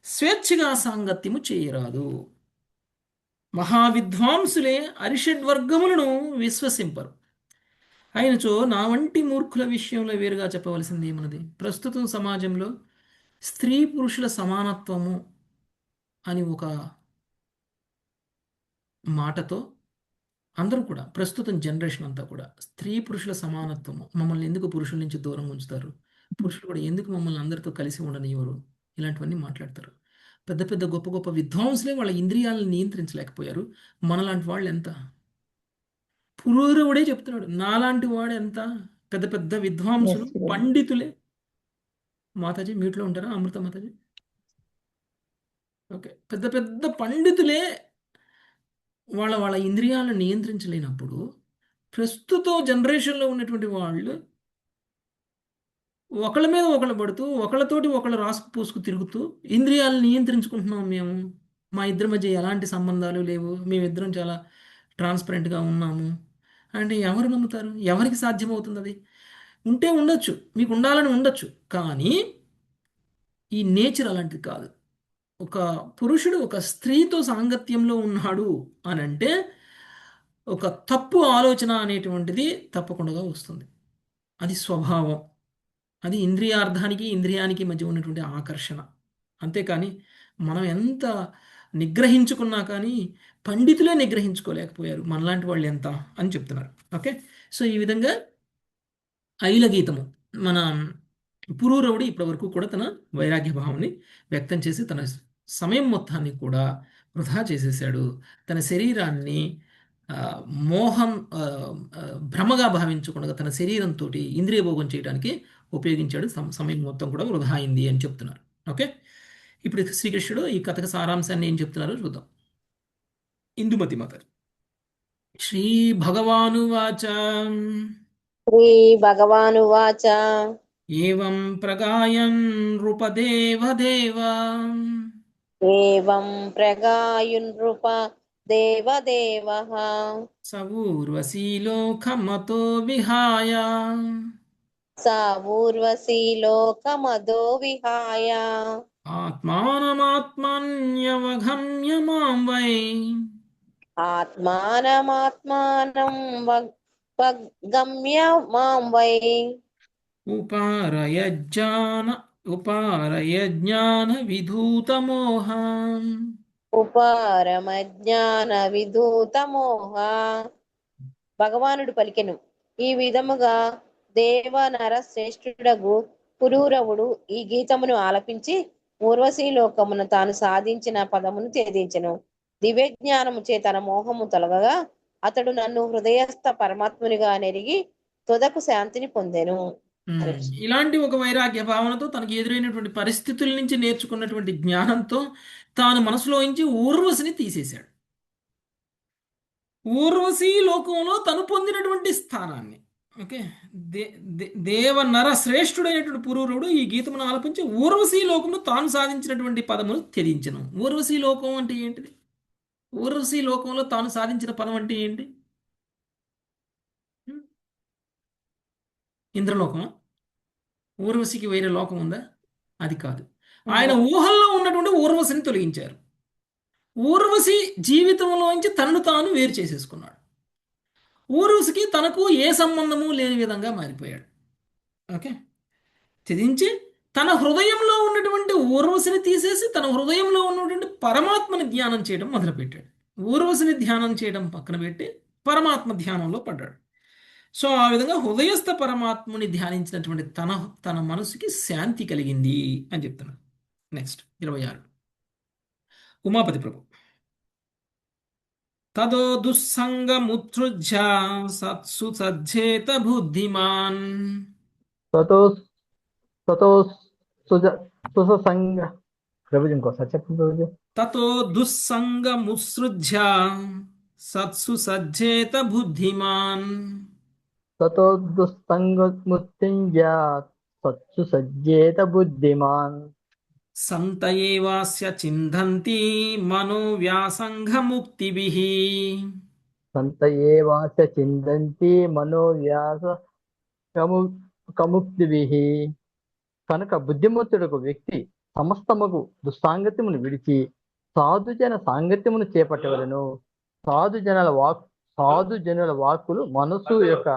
A: స్వేచ్ఛగా సాంగత్యము చేయరాదు. మహావిద్వాంసులే అరిషడ్వర్గములను విశ్వసింపరు. అయినచో నా వంటి మూర్ఖుల విషయంలో వేరుగా చెప్పవలసింది ఏమన్నది? ప్రస్తుతం సమాజంలో స్త్రీ పురుషుల సమానత్వము అని ఒక మాటతో అందరూ కూడా, ప్రస్తుతం జనరేషన్ అంతా కూడా స్త్రీ పురుషుల సమానత్వము, మమ్మల్ని ఎందుకు పురుషుల నుంచి దూరంగా ఉంచుతారు, పురుషులు కూడా ఎందుకు మమ్మల్ని అందరితో కలిసి ఉండనివ్వరు, ఇలాంటివన్నీ మాట్లాడతారు. పెద్ద పెద్ద గొప్ప గొప్ప విద్వాంసులే వాళ్ళ ఇంద్రియాలను నియంత్రించలేకపోయారు. మనలాంటి వాళ్ళు ఎంత? పురూరవుడే చెప్తున్నాడు, నాలాంటి వాడు ఎంత? పెద్ద పెద్ద విద్వాంసులు, పండితులే. మాతాజీ మ్యూట్లో ఉంటారా? అమృత మాతాజీ. ఓకే. పెద్ద పెద్ద పండితులే వాళ్ళ ఇంద్రియాలను నియంత్రించలేనప్పుడు ప్రస్తుతం జనరేషన్లో ఉన్నటువంటి వాళ్ళు ఒకళ్ళ మీద ఒకళ్ళు పడుతూ, ఒకళ్ళతోటి ఒకళ్ళు రాసుకు పూసుకు తిరుగుతూ ఇంద్రియాలను నియంత్రించుకుంటున్నాం మేము, మా ఇద్దరి మధ్య ఎలాంటి సంబంధాలు లేవు, మేమిద్దరం చాలా ట్రాన్స్పరెంట్గా ఉన్నాము అంటే ఎవరు నమ్ముతారు? ఎవరికి సాధ్యమవుతుంది? అది ఉంటే ఉండొచ్చు, మీకు ఉండాలని ఉండొచ్చు, కానీ ఈ నేచర్ అలాంటిది కాదు. ఒక పురుషుడు ఒక స్త్రీతో సాంగత్యంలో ఉన్నాడు అని అంటే ఒక తప్పు ఆలోచన అనేటువంటిది తప్పకుండా వస్తుంది. అది స్వభావం, అది ఇంద్రియార్థానికి ఇంద్రియానికి మధ్య ఉన్నటువంటి ఆకర్షణ. అంతేకాని మనం ఎంత నిగ్రహించుకున్నా కానీ పండితులే నిగ్రహించుకోలేకపోయారు, మనలాంటి వాళ్ళు ఎంత అని చెప్తున్నారు. ఓకే. సో ఈ విధంగా ఐల గీతము మన పురూరవుడు ఇప్పటివరకు కూడా తన వైరాగ్య భావాన్ని వ్యక్తం చేసి తన సమయం మొత్తాన్ని కూడా వృధా చేసేసాడు. తన శరీరాన్ని మోహం భ్రమగా భావించకుండా తన శరీరంతో ఇంద్రియ భోగం చేయడానికి ఉపయోగించాడు, సమయం మొత్తం కూడా వృధా అయింది అని చెప్తున్నారు. ఓకే, ఇప్పుడు శ్రీకృష్ణుడు ఈ కథకు సారాంశాన్ని ఏం చెప్తున్నారో చూద్దాం. ఇందుమతి మాత. శ్రీ భగవానువాచ
G: శ్రీ భగవానువాచ
A: ఏవం ప్రగాయన్ నృపదేవదేవ
G: ఏవం ప్రగాయునృప దేవదేవః
A: స ఊర్వశీ లోకమతో విహాయ
G: స ఊర్వశీ లోకమదో విహాయ
A: ఆత్మానమాత్మన్యవగమ్య మాం వై
G: ఆత్మానమాత్మానం గమ్య మాం వై
A: ఉపారయజ్ఞాన విధూతమోహం
G: ఉపరమజ్ఞాన విధూతమోహ. భగవానుడు పలికెను, ఈ విధముగా దేవ నర శ్రేష్ఠుడగు పురూరవుడు ఈ గీతమును ఆలపించి ఊర్వశీలోకమున తాను సాధించిన పదమును ఛేదించెను. దివ్యజ్ఞానము చే తన మోహము తొలగగా అతడు నన్ను హృదయస్థ పరమాత్మునిగా నెరిగి తుదకు శాంతిని పొందెను.
A: ఇలాంటి ఒక వైరాగ్య భావనతో తనకి ఎదురైనటువంటి పరిస్థితుల నుంచి నేర్చుకున్నటువంటి జ్ఞానంతో తాను మనసులోంచి ఊర్వశిని తీసేశాడు. ఊర్వశీ లోకంలో తను పొందినటువంటి స్థానాన్ని, ఓకే, దేవ నర శ్రేష్ఠుడైనటువంటి పురూరుడు ఈ గీతమును ఆలపించి ఊర్వశీ లోకంలో తాను సాధించినటువంటి పదమును త్యజించను. ఊర్వశీ లోకం అంటే ఏంటిది? ఊర్వశీ లోకంలో తాను సాధించిన పదం అంటే ఏంటి? ఇంద్రలోకమా? ఊర్వశికి వేరే లోకం ఉందా? అది కాదు. ఆయన ఊహల్లో ఉన్నటువంటి ఊర్వశిని తొలగించారు. ఊర్వశి జీవితంలోంచి తనను తాను వేరు చేసేసుకున్నాడు. ఊర్వశికి తనకు ఏ సంబంధము లేని విధంగా మారిపోయాడు. ఓకే, త్యజించి తన హృదయంలో ఉన్నటువంటి ఊర్వశిని తీసేసి తన హృదయంలో ఉన్నటువంటి పరమాత్మని ధ్యానం చేయడం మొదలుపెట్టాడు. ఊర్వశిని ధ్యానం చేయడం పక్కన పెట్టి పరమాత్మ ధ్యానంలో పడ్డాడు. సో ఆ విధంగా హృదయస్థ పరమాత్ముని ధ్యానించినటువంటి తన మనసుకి శాంతి కలిగింది అని చెప్తున్నాడు. నెక్స్ట్ 26 ఉమాపతి ప్రభు. తదో దుస్సంగముత్సృజ్య సత్సు సజ్జేత బుద్ధిమాన్
H: తతో తతో సుసంగ ప్రభుజీ ఇంకోసారి చెప్పండి ప్రభుజీ.
A: తతో దుస్సంగముత్సృజ్య సత్సు సజ్జేత బుద్ధిమాన్
H: తతో దుస్సంగముత్సృజ్య సత్సు సజ్జేత బుద్ధిమాన్
A: సంత ఏవాస్య చిందంతి మనోవ్యాసంగముక్తిభిః
H: సంత ఏవాస్య చిందంతి మనోవ్యాస కముక్తిభిః. కనుక బుద్ధిమంతుడకు వ్యక్తి సమస్తముకు దుస్సాంగత్యమును విడిచి సాధుజన సాంగత్యమును చేపట్టవలను. సాధుజనుల వాక్కులు మనస్సు యొక్క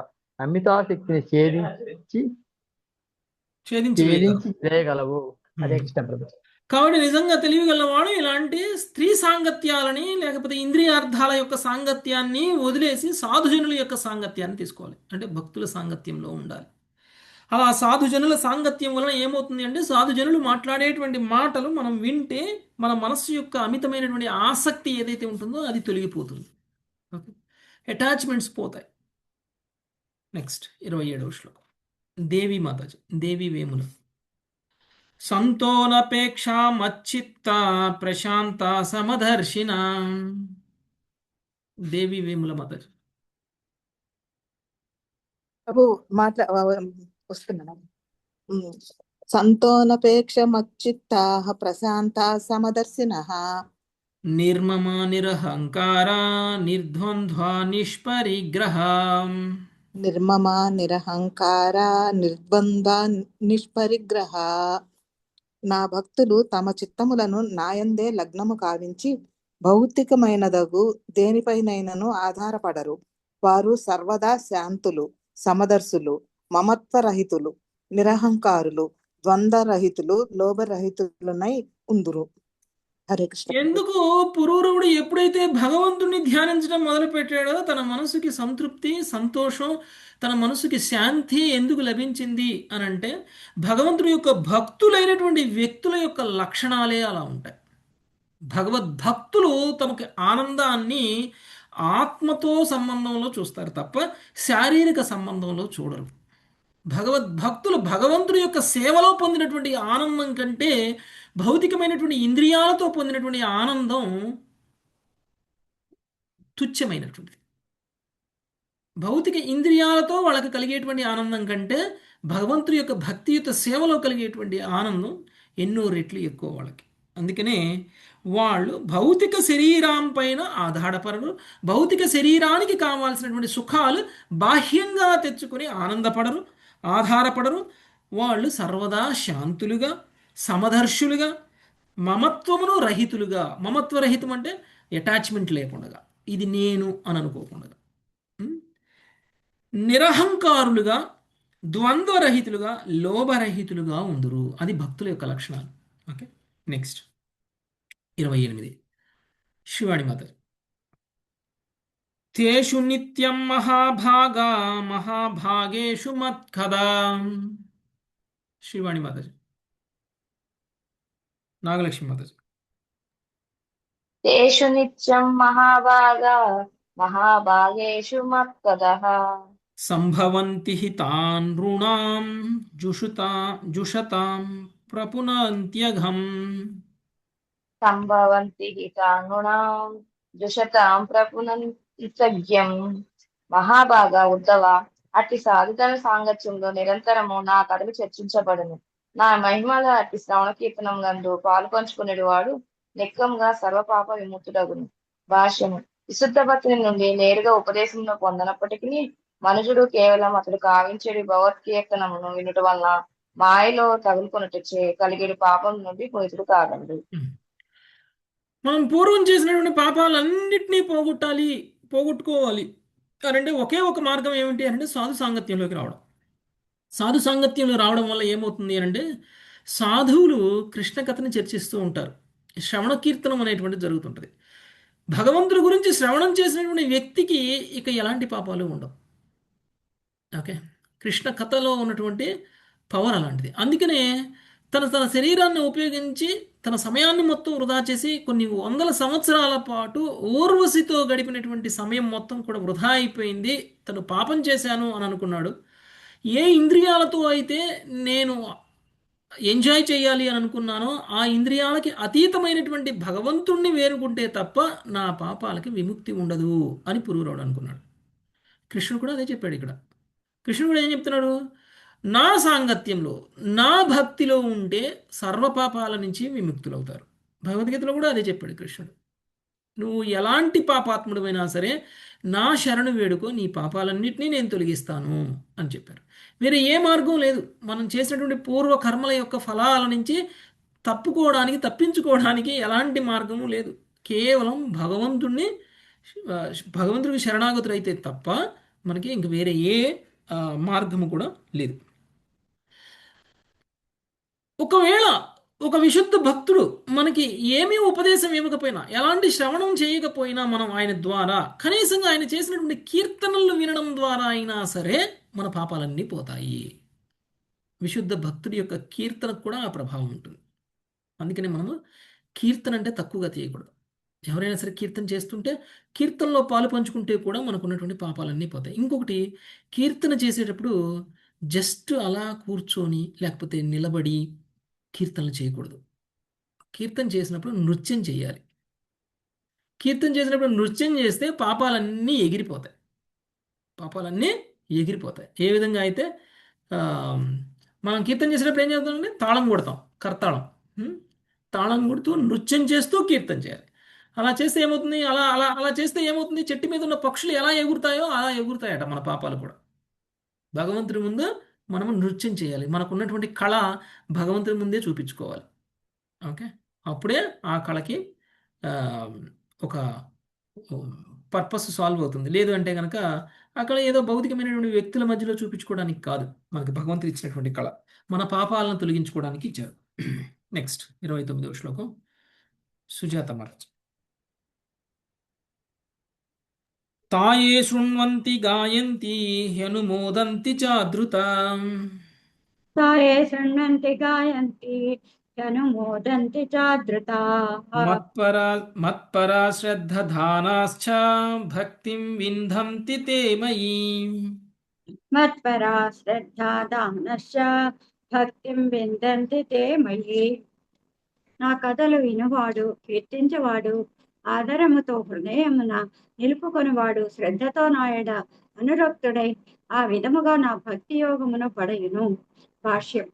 H: అమితాశక్తిని ఛేదించి చేయగలవు. హరే కృష్ణ ప్రభు.
A: కాబట్టి నిజంగా తెలియగలవాడు ఇలాంటి స్త్రీ సాంగత్యాలని లేకపోతే ఇంద్రియార్థాల యొక్క సాంగత్యాన్ని వదిలేసి సాధుజనుల యొక్క సాంగత్యాన్ని తీసుకోవాలి. అంటే భక్తుల సాంగత్యంలో ఉండాలి. అలా సాధుజనుల సాంగత్యం వలన ఏమవుతుంది అంటే సాధుజనులు మాట్లాడేటువంటి మాటలు మనం వింటే మన మనస్సు యొక్క అమితమైనటువంటి ఆసక్తి ఏదైతే ఉంటుందో అది తొలగిపోతుంది. ఓకే, అటాచ్మెంట్స్ పోతాయి. నెక్స్ట్ 27వ శ్లోకం. దేవి మాతాజీ, దేవి వేముల. సంతోనపేక్షా మచ్చిత్త ప్రశాంత సమదర్శిన. దేవి వేముల మాతాజీ.
C: ప్రభు వస్తున్నాను. సంతోనపేక్ష మచ్చిత్తాః ప్రశాంతాః సమదర్శినః
A: నిర్మమా నిరహంకార నిర్ద్వంద్వా నిష్పరిగ్రహ.
C: నిర్మమా నిరహంకార నిర్ద్వంద్వ నిష్పరిగ్రహ. నా భక్తులు తమ చిత్తములను నాయందే లగ్నము కావించి భౌతికమైనదగు దేనిపైనైనను ఆధారపడరు. వారు సర్వదా శాంతులు, సమదర్శులు, మమత్వరహితులు, నిరహంకారులు, ద్వంద్వరహితులు, లోభరహితులనై ఉందురు. హరే కృష్ణ.
A: ఎందుకు పురూరవుడు ఎప్పుడైతే భగవంతుడిని ధ్యానించడం మొదలు పెట్టాడో తన మనసుకి సంతృప్తి, సంతోషం, తన మనసుకి శాంతి ఎందుకు లభించింది అని అంటే భగవంతుడి యొక్క భక్తులైనటువంటి వ్యక్తుల యొక్క లక్షణాలే అలా ఉంటాయి. భగవద్భక్తులు తమకి ఆనందాన్ని ఆత్మతో సంబంధంలో చూస్తారు తప్ప శారీరక సంబంధంలో చూడరు. భక్తులు భగవంతుడి యొక్క సేవలో పొందినటువంటి ఆనందం కంటే భౌతికమైనటువంటి ఇంద్రియాలతో పొందినటువంటి ఆనందం తుచ్చమైనటువంటిది. భౌతిక ఇంద్రియాలతో వాళ్ళకి కలిగేటువంటి ఆనందం కంటే భగవంతుడి యొక్క భక్తియుత సేవలో కలిగేటువంటి ఆనందం ఎన్నో రెట్లు ఎక్కువ వాళ్ళకి. అందుకనే వాళ్ళు భౌతిక శరీరం పైన ఆధారపడరు. భౌతిక శరీరానికి కావాల్సినటువంటి సుఖాలు బాహ్యంగా తెచ్చుకొని ఆనందపడరు, ఆధారపడరు. వాళ్ళు సర్వదా శాంతులుగా, సమదర్శులుగా, మమత్వమును రహితులుగా. మమత్వ రహితం అంటే అటాచ్మెంట్ లేకుండా, ఇది నేను అని అనుకోకుండా, నిరహంకారులుగా, ద్వంద్వరహితులుగా, లోభరహితులుగా ఉందురు. అది భక్తుల యొక్క లక్షణాలు. ఓకే, నెక్స్ట్ 28 శివాణి మాత. తేషు నిత్యం మహాభాగా మహాభాగేషు మత్కదా. శివాణి మాతాజీ. నాగలక్ష్మి మాతాజీ.
B: తేషు నిత్యం మహాభాగా మహాభాగేషు మత్పదః
A: సంభవంతి హితాన్ నృణాం జుషతాం ప్రపునంత్యఘం.
B: సంభవంతి హితానునాం జుషతాం ప్రపునంత్యఘ్యం. మహాభాగా ఉద్ధవ, అట్టి సాధుజన సాంగత్యంలో నిరంతరము నా కథలు చర్చించబడును. నా మహిమల అట్టి శ్రవణ కీర్తనం నందు పాలు పంచుకునేడు వాడు నిక్కముగా సర్వపాప విముక్తుడగును. భాష్యము. విశుద్ధ భక్తుని నుండి నేరుగా ఉపదేశంలో పొందనప్పటికీ మనుషుడు కేవలం అతడు కావించేడు భగవత్కీర్తనమును వినుట వలన మాయలో తగులుకొనుటచే కలిగేడు పాపం నుండి పునీతుడు కాగలడు.
A: మనం పూర్వం చేసినటువంటి పాపాలన్నింటినీ పోగొట్టుకోవాలి అంటే ఒకే ఒక మార్గం ఏమిటి అంటే సాధు సాంగత్యంలోకి రావడం. సాధు సాంగత్యంలో రావడం వల్ల ఏమవుతుంది అంటే సాధువులు కృష్ణ కథని చర్చిస్తూ ఉంటారు. శ్రవణ కీర్తనం అనేటువంటిది జరుగుతుంటుంది. భగవంతుడి గురించి శ్రవణం చేసినటువంటి వ్యక్తికి ఇక ఎలాంటి పాపాలు ఉండవు. ఓకే, కృష్ణ కథలో ఉన్నటువంటి పవర్ అలాంటిది. అందుకనే తన శరీరాన్ని ఉపయోగించి తన సమయాన్ని మొత్తం వృధా చేసి కొన్ని వందల సంవత్సరాల పాటు ఊర్వశితో గడిపినటువంటి సమయం మొత్తం కూడా వృధా అయిపోయింది. తను పాపం చేశాను అని అనుకున్నాడు. ఏ ఇంద్రియాలతో అయితే నేను ఎంజాయ్ చేయాలి అని అనుకున్నానో ఆ ఇంద్రియాలకి అతీతమైనటువంటి భగవంతుణ్ణి వేరుకుంటే తప్ప నా పాపాలకి విముక్తి ఉండదు అని పురువురాడు అనుకున్నాడు. కృష్ణుడు కూడా అదే చెప్పాడు ఇక్కడ. కృష్ణుడు కూడా ఏం చెప్తున్నాడు? నా సాంగత్యంలో, నా భక్తిలో ఉంటే సర్వపాపాల నుంచి విముక్తులవుతారు. భగవద్గీతలో కూడా అదే చెప్పాడు కృష్ణుడు. నువ్వు ఎలాంటి పాపాత్ముడమైనా సరే నా శరణు వేడుకో, నీ పాపాలన్నింటినీ నేను తొలగిస్తాను అని చెప్పారు. వేరే ఏ మార్గం లేదు. మనం చేసినటువంటి పూర్వ కర్మల యొక్క ఫలాల నుంచి తప్పించుకోవడానికి ఎలాంటి మార్గము లేదు. కేవలం భగవంతుడికి శరణాగతులైతే తప్ప మనకి ఇంక వేరే ఏ మార్గము కూడా లేదు. ఒకవేళ ఒక విశుద్ధ భక్తుడు మనకి ఏమీ ఉపదేశం ఇవ్వకపోయినా, ఎలాంటి శ్రవణం చేయకపోయినా, మనం ఆయన ద్వారా కనీసంగా ఆయన చేసినటువంటి కీర్తనలు వినడం ద్వారా అయినా సరే మన పాపాలన్నీ పోతాయి. విశుద్ధ భక్తుడి యొక్క కీర్తనకు కూడా ఆ ప్రభావం ఉంటుంది. అందుకని మనము కీర్తన అంటే తక్కువగా చేయకూడదు. ఎవరైనా సరే కీర్తన చేస్తుంటే కీర్తనలో పాలు పంచుకుంటే కూడా మనకు ఉన్నటువంటి పాపాలన్నీ పోతాయి. ఇంకొకటి, కీర్తన చేసేటప్పుడు జస్ట్ అలా కూర్చొని లేకపోతే నిలబడి కీర్తనలు చేయకూడదు. కీర్తన చేసినప్పుడు నృత్యం చేయాలి. కీర్తన చేసినప్పుడు నృత్యం చేస్తే పాపాలన్నీ ఎగిరిపోతాయి. ఏ విధంగా అయితే మనం కీర్తన చేసేటప్పుడు ఏం చేస్తామంటే తాళం కొడతాం, కర్తాళం. తాళం కొడుతూ నృత్యం చేస్తూ కీర్తన చేయాలి. అలా చేస్తే ఏమవుతుంది? అలా చేస్తే ఏమవుతుంది? చెట్టు మీద ఉన్న పక్షులు ఎలా ఎగురుతాయో అలా ఎగురుతాయట మన పాపాలు కూడా. భగవంతుడి ముందు మనము నృత్యం చేయాలి. మనకు ఉన్నటువంటి కళ భగవంతుడి ముందే చూపించుకోవాలి. ఓకే, అప్పుడే ఆ కళకి ఒక పర్పస్ సాల్వ్ అవుతుంది. లేదు అంటే కనుక అక్కడ ఏదో భౌతికమైనటువంటి వ్యక్తుల మధ్యలో చూపించుకోవడానికి కాదు, మనకి భగవంతుడు ఇచ్చినటువంటి కళ మన పాపాలను తొలగించుకోవడానికి ఇచ్చారు. నెక్స్ట్ 29వ శ్లోకం సుజాత మహారాజ్. తాయే శృణ్వంతి గాయంతి హ్యనుమోదంతి చాధృతాం.
D: తాయే శృణ్వంతి గాయంతి హ్యనుమోదంతి చాధృతాః.
A: మత్పరా శ్రద్ధధానాశ్చ భక్తిం విందంతి తే మయీ.
D: మత్పరా శ్రద్ధా దానశ్చ భక్తిం విందంతి తే మయి. నా కథలు వినువాడు, కీర్తించేవాడు, ఆదరముతో హృదయమున నిలుపుకొనివాడు, శ్రద్ధతో నాయడ అనురక్తుడై ఆ విధముగా నా భక్తి యోగమును పడయును. భాష్యం.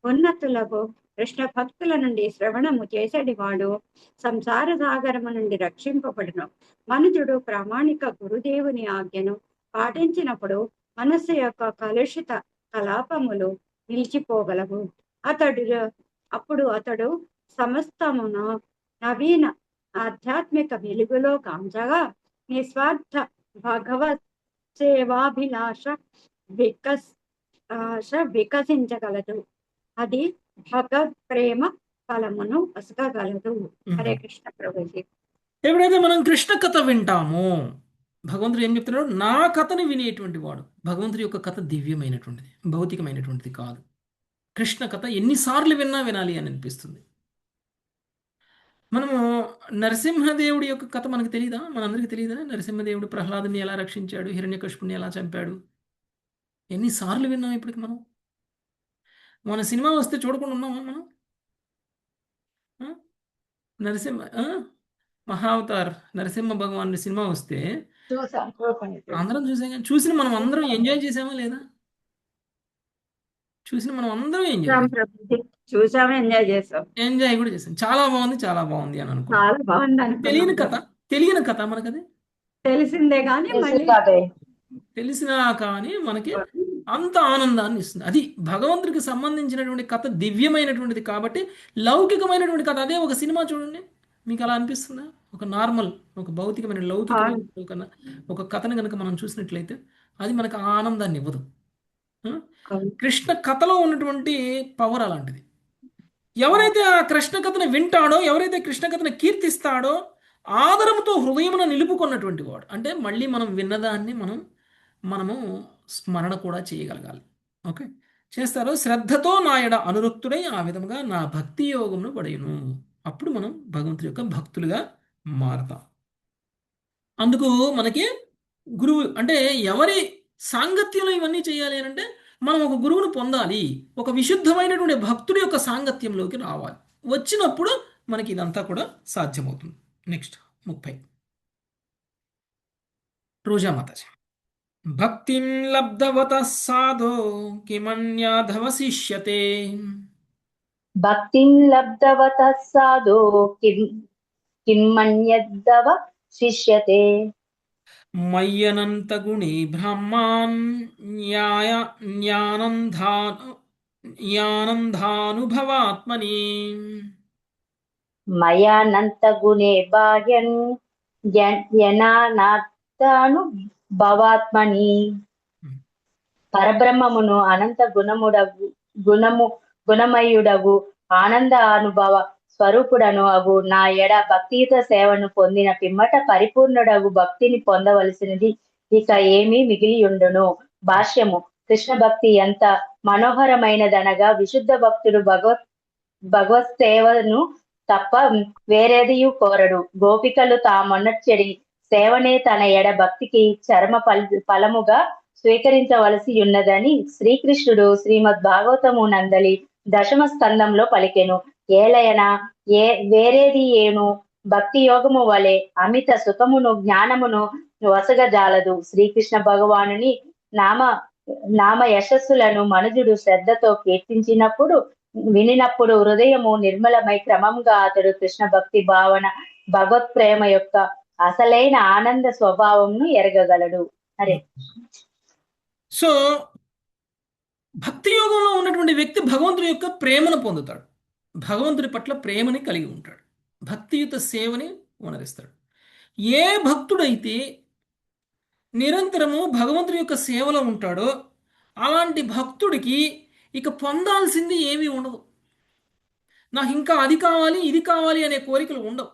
D: ఉన్నతులకు కృష్ణ భక్తుల నుండి శ్రవణము చేసేటివాడు సంసార సాగరము నుండి రక్షింపబడును. మనుజుడు ప్రామాణిక గురుదేవుని ఆజ్ఞను పాటించినప్పుడు మనస్సు యొక్క కలుషిత కలాపములు నిలిచిపోగలవు. అప్పుడు అతడు సమస్తమును నవీన ఆధ్యాత్మిక వెలుగులో కాంచగా నిస్వార్థ భగవత్ సేవాభిలాష వికసించగలదు. అది భగవత్ ప్రేమ ఫలమును వసగగలదు. హరే కృష్ణ ప్రభుజీ.
A: ఎప్పుడైతే మనం కృష్ణ కథ వింటామో భగవంతుడు ఏం చెప్తున్నాడు? నా కథని వినేటువంటి వాడు. భగవంతుడి యొక్క కథ దివ్యమైనటువంటిది, భౌతికమైనటువంటిది కాదు. కృష్ణ కథ ఎన్నిసార్లు విన్నా వినాలి అని అనిపిస్తుంది. మనము నరసింహదేవుడి యొక్క కథ మనకు తెలియదా? మనందరికీ తెలియదా? నరసింహదేవుడు ప్రహ్లాదుని ఎలా రక్షించాడు, హిరణ్యకశిపుని ఎలా చంపాడు? ఎన్నిసార్లు విన్నాం ఇప్పటికి మనం? మన సినిమా వస్తే చూడకుండా ఉన్నామా మనం? మహావతార్ నరసింహ భగవాన్ సినిమా వస్తే అందరం చూసాం. కానీ చూసిన మనం అందరం ఎంజాయ్ చేసామా లేదా? చూసిన మనం అందరం
D: చూసాము, ఎంజాయ్ చేసాం,
A: ఎంజాయ్ కూడా చేసాం. చాలా బాగుంది, చాలా బాగుంది అని అనుకో.
D: చాలా బాగుంది.
A: తెలియని కథ మనకది
D: తెలిసిందే కానీ
A: తెలిసినా కానీ మనకి అంత ఆనందాన్ని ఇస్తుంది. అది భగవంతుడికి సంబంధించినటువంటి కథ దివ్యమైనటువంటిది కాబట్టి లౌకికమైనటువంటి కథ. అదే ఒక సినిమా చూడండి, మీకు అలా అనిపిస్తుందా? ఒక నార్మల్, ఒక భౌతికమైన లౌకికమైన ఒక కథను కనుక మనం చూసినట్లయితే అది మనకు ఆనందాన్ని ఇవ్వదు. కృష్ణ కథలో ఉన్నటువంటి పవర్ అలాంటిది. ఎవరైతే ఆ కృష్ణ కథను వింటాడో, ఎవరైతే కృష్ణ కథను కీర్తిస్తాడో, ఆదరంతో హృదయమున నిలుపుకున్నటువంటి వాడు. అంటే మళ్ళీ మనం విన్నదాన్ని మనము స్మరణ కూడా చేయగలగాలి. ఓకే, చేస్తారు. శ్రద్ధతో నాయడ అనురక్తుడై ఆ విధముగా నా భక్తి యోగమును పడయును. అప్పుడు మనం భగవంతుడి యొక్క భక్తులుగా మారతాం. అందుకు మనకి గురువు అంటే ఎవరి సాంగత్యంలో ఇవన్నీ చేయాలి అని అంటే మనం ఒక గురువును పొందాలి. ఒక విశుద్ధమైనటువంటి భక్తుడి యొక్క సాంగత్యంలోకి రావాలి. వచ్చినప్పుడు మనకి ఇదంతా కూడా సాధ్యమవుతుంది. నెక్స్ట్ 30 రోజా మాతాజీ. భక్తిం లబ్ధవత సాధో కిమన్యాధవశిష్యతే.
B: భక్తిం లబ్ధవత సాధో కిమన్యద్దవ శిష్యతే.
A: మయ్యనంత గుణే బ్రహ్మాన్ జ్ఞానంధానుభవాత్మని.
B: మయానంత గుణే బాహ్యన్ జ్ఞానానంతానుభవాత్మని. పరబ్రహ్మమును అనంత గుణమయుడగు ఆనంద అనుభవ స్వరూపుడను అగు నా ఎడ భక్తియుత సేవను పొందిన పిమ్మట పరిపూర్ణుడగు భక్తిని పొందవలసినది ఇక ఏమీ మిగిలియుండును. భాష్యము. కృష్ణ భక్తి ఎంత మనోహరమైనదనగా విశుద్ధ భక్తుడు భగవత్ సేవను తప్ప వేరేదియు కోరడు. గోపికలు తామొన్నచ్చడి సేవనే తన ఎడ భక్తికి చరమ ఫలముగా స్వీకరించవలసి ఉన్నదని శ్రీకృష్ణుడు శ్రీమద్ భాగవతము నందలి దశమ స్కందంలో పలికెను. ఏలయన వేరేది ఏను భక్తి యోగము వలె అమిత సుఖమును జ్ఞానమును వసగజాలదు. శ్రీకృష్ణ భగవానుని నామ యశస్సులను మనుజుడు శ్రద్ధతో కీర్తించినప్పుడు వినినప్పుడు హృదయము నిర్మలమై క్రమంగా అతడు కృష్ణ భక్తి భావన భగవత్ ప్రేమ యొక్క అసలైన ఆనంద స్వభావంను ఎరగగలడు. అరే
A: సో భక్తి యోగంలో ఉన్నటువంటి వ్యక్తి భగవంతుడి యొక్క ప్రేమను పొందుతాడు. భగవంతుడి పట్ల ప్రేమని కలిగి ఉంటాడు. భక్తియుత సేవని వనరిస్తాడు. ఏ భక్తుడైతే నిరంతరము భగవంతుడి యొక్క సేవలో ఉంటాడో అలాంటి భక్తుడికి ఇక పొందాల్సింది ఏమీ ఉండదు. నాకు ఇంకా అది కావాలి ఇది కావాలి అనే కోరికలు ఉండవు.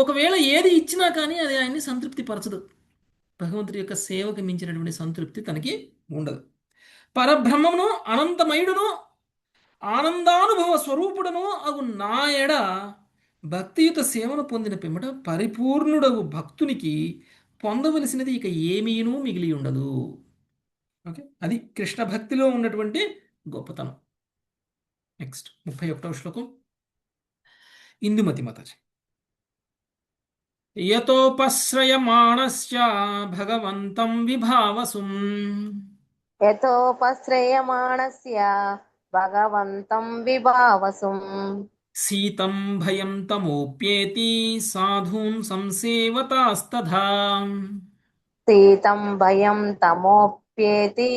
A: ఒకవేళ ఏది ఇచ్చినా కానీ అది ఆయన్ని సంతృప్తి పరచదు. భగవంతుడి యొక్క సేవకు మించినటువంటి సంతృప్తి తనకి ఉండదు. పరబ్రహ్మమును అనంతమయుడును ఆనందానుభవ స్వరూపుడును అగు నా ఎడ భక్తియుత సేవను పొందిన పిమ్మట పరిపూర్ణుడగు భక్తునికి పొందవలసినది ఇక ఏమీనూ మిగిలి ఉండదు. ఓకే, అది కృష్ణ భక్తిలో ఉన్నటువంటి గొప్పతనం. నెక్స్ట్ 31వ శ్లోకం, ఇందుమతి మాతాజీ. యతోపశ్రయమాణస్య భగవంతం విభావసుం
G: యతోపశ్రయమాణస్య భగవంతం విభావసుం
A: సీతం భయం తమోప్యేతి సాధూన్ సంసేవతాస్తథా.
G: సీతం భయం తమోప్యేతి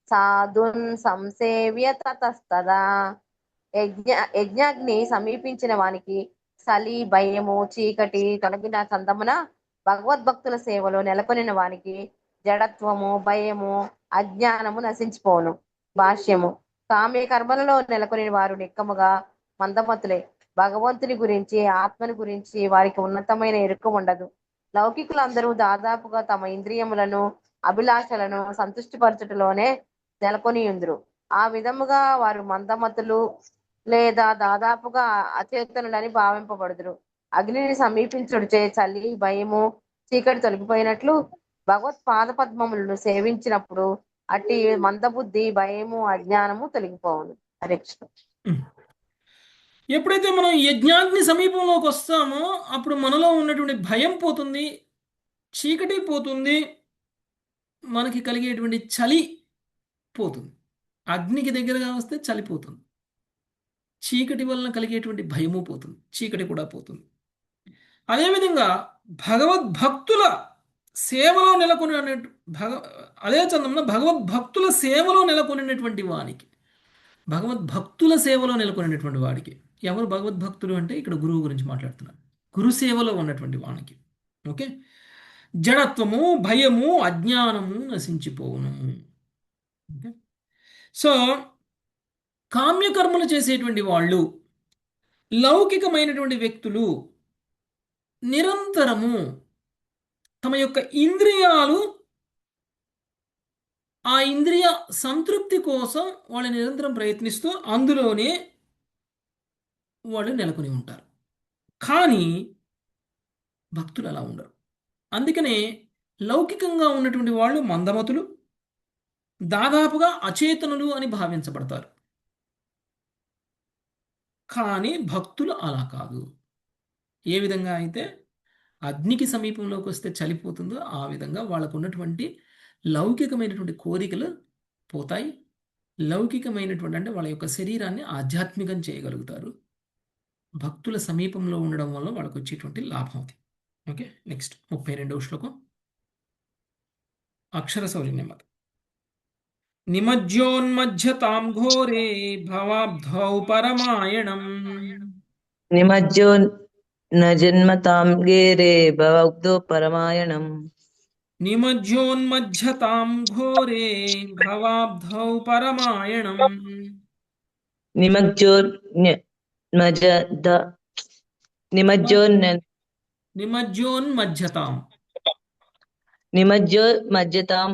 G: సాధున్ సంసేవ్య తతస్తదా. యజ్ఞాగ్ని సమీపించిన వానికి చలి భయము చీకటి తొలగిన చందమున భగవద్భక్తుల సేవలో నెలకొనిన వానికి జడత్వము భయము అజ్ఞానము నశించిపోను. భాష్యము: కామ్య కర్మలలో నెలకొని వారు నిక్కముగా మందమతులే. భగవంతుని గురించి ఆత్మని గురించి వారికి ఉన్నతమైన ఎరుక ఉండదు. లౌకికులందరూ దాదాపుగా తమ ఇంద్రియములను అభిలాషలను సంతుష్టిపరచుటలోనే నెలకొని ఉందరు. ఆ విధముగా వారు మందమతులు లేదా దాదాపుగా అచేతనులని భావింపబడుదురు. అగ్నిని సమీపించుడిచే చలి భయము చీకటి తొలగిపోయినట్లు భగవత్ పాదపద్మములను సేవించినప్పుడు అట్టి మందబుద్ధి భయము అజ్ఞానము తొలగిపోవును. హరే కృష్ణ.
A: ఎప్పుడైతే మనం యజ్ఞాగ్ని సమీపంలోకి వస్తామో అప్పుడు మనలో ఉన్నటువంటి భయం పోతుంది, చీకటి పోతుంది, మనకి కలిగేటువంటి చలి పోతుంది. అగ్నికి దగ్గరగా వస్తే చలి పోతుంది, చీకటి వలన కలిగేటువంటి భయము పోతుంది, చీకటి కూడా పోతుంది. అదేవిధంగా భగవద్భక్తుల సేవలో నెలకొని అదే చందంలో భగవద్భక్తుల సేవలో నెలకొనినటువంటి వానికి, భగవద్భక్తుల సేవలో నెలకొనినటువంటి వాడికి, ఎవరు భగవద్భక్తులు అంటే ఇక్కడ గురువు గురించి మాట్లాడుతున్నారు, గురు సేవలో ఉన్నటువంటి వానికి, ఓకే, జడత్వము భయము అజ్ఞానము నశించిపోవును. ఓకే, సో కామ్యకర్మలు చేసేటువంటి వాళ్ళు, లౌకికమైనటువంటి వ్యక్తులు నిరంతరము తమ యొక్క ఇంద్రియాలు, ఆ ఇంద్రియ సంతృప్తి కోసం వాళ్ళు నిరంతరం ప్రయత్నిస్తూ అందులోనే వాళ్ళు నెలకొని ఉంటారు. కానీ భక్తులు అలా ఉండరు. అందుకనే లౌకికంగా ఉన్నటువంటి వాళ్ళు మందమతులు, దాదాపుగా అచేతనులు అని భావించబడతారు. కానీ భక్తులు అలా కాదు. ఏ విధంగా అయితే అగ్నికి సమీపంలోకి వస్తే చలిపోతుందో ఆ విధంగా వాళ్ళకు ఉన్నటువంటి లౌకికమైనటువంటి కోరికలు పోతాయి. లౌకికమైనటువంటి అంటే వాళ్ళ యొక్క శరీరాన్ని ఆధ్యాత్మికం చేయగలుగుతారు. భక్తుల సమీపంలో ఉండడం వల్ల వాళ్ళకు వచ్చేటువంటి లాభం అది. ఓకే, నెక్స్ట్ 32వ శ్లోకం, అక్షర సౌజన్యమత. నిమజ్జోన్మజ్జతాం ఘోరే భవాబ్ధౌ పరమాయణం.
I: నిమజ్జో న జన్మతాం గేరే భవగ్ధో పరమాయణం.
A: నిమజ్జోన్మజ్జతాం ఘోరే భవాబ్ధౌ పరమాయణం. నిమజ్జోన్మజ్జతాం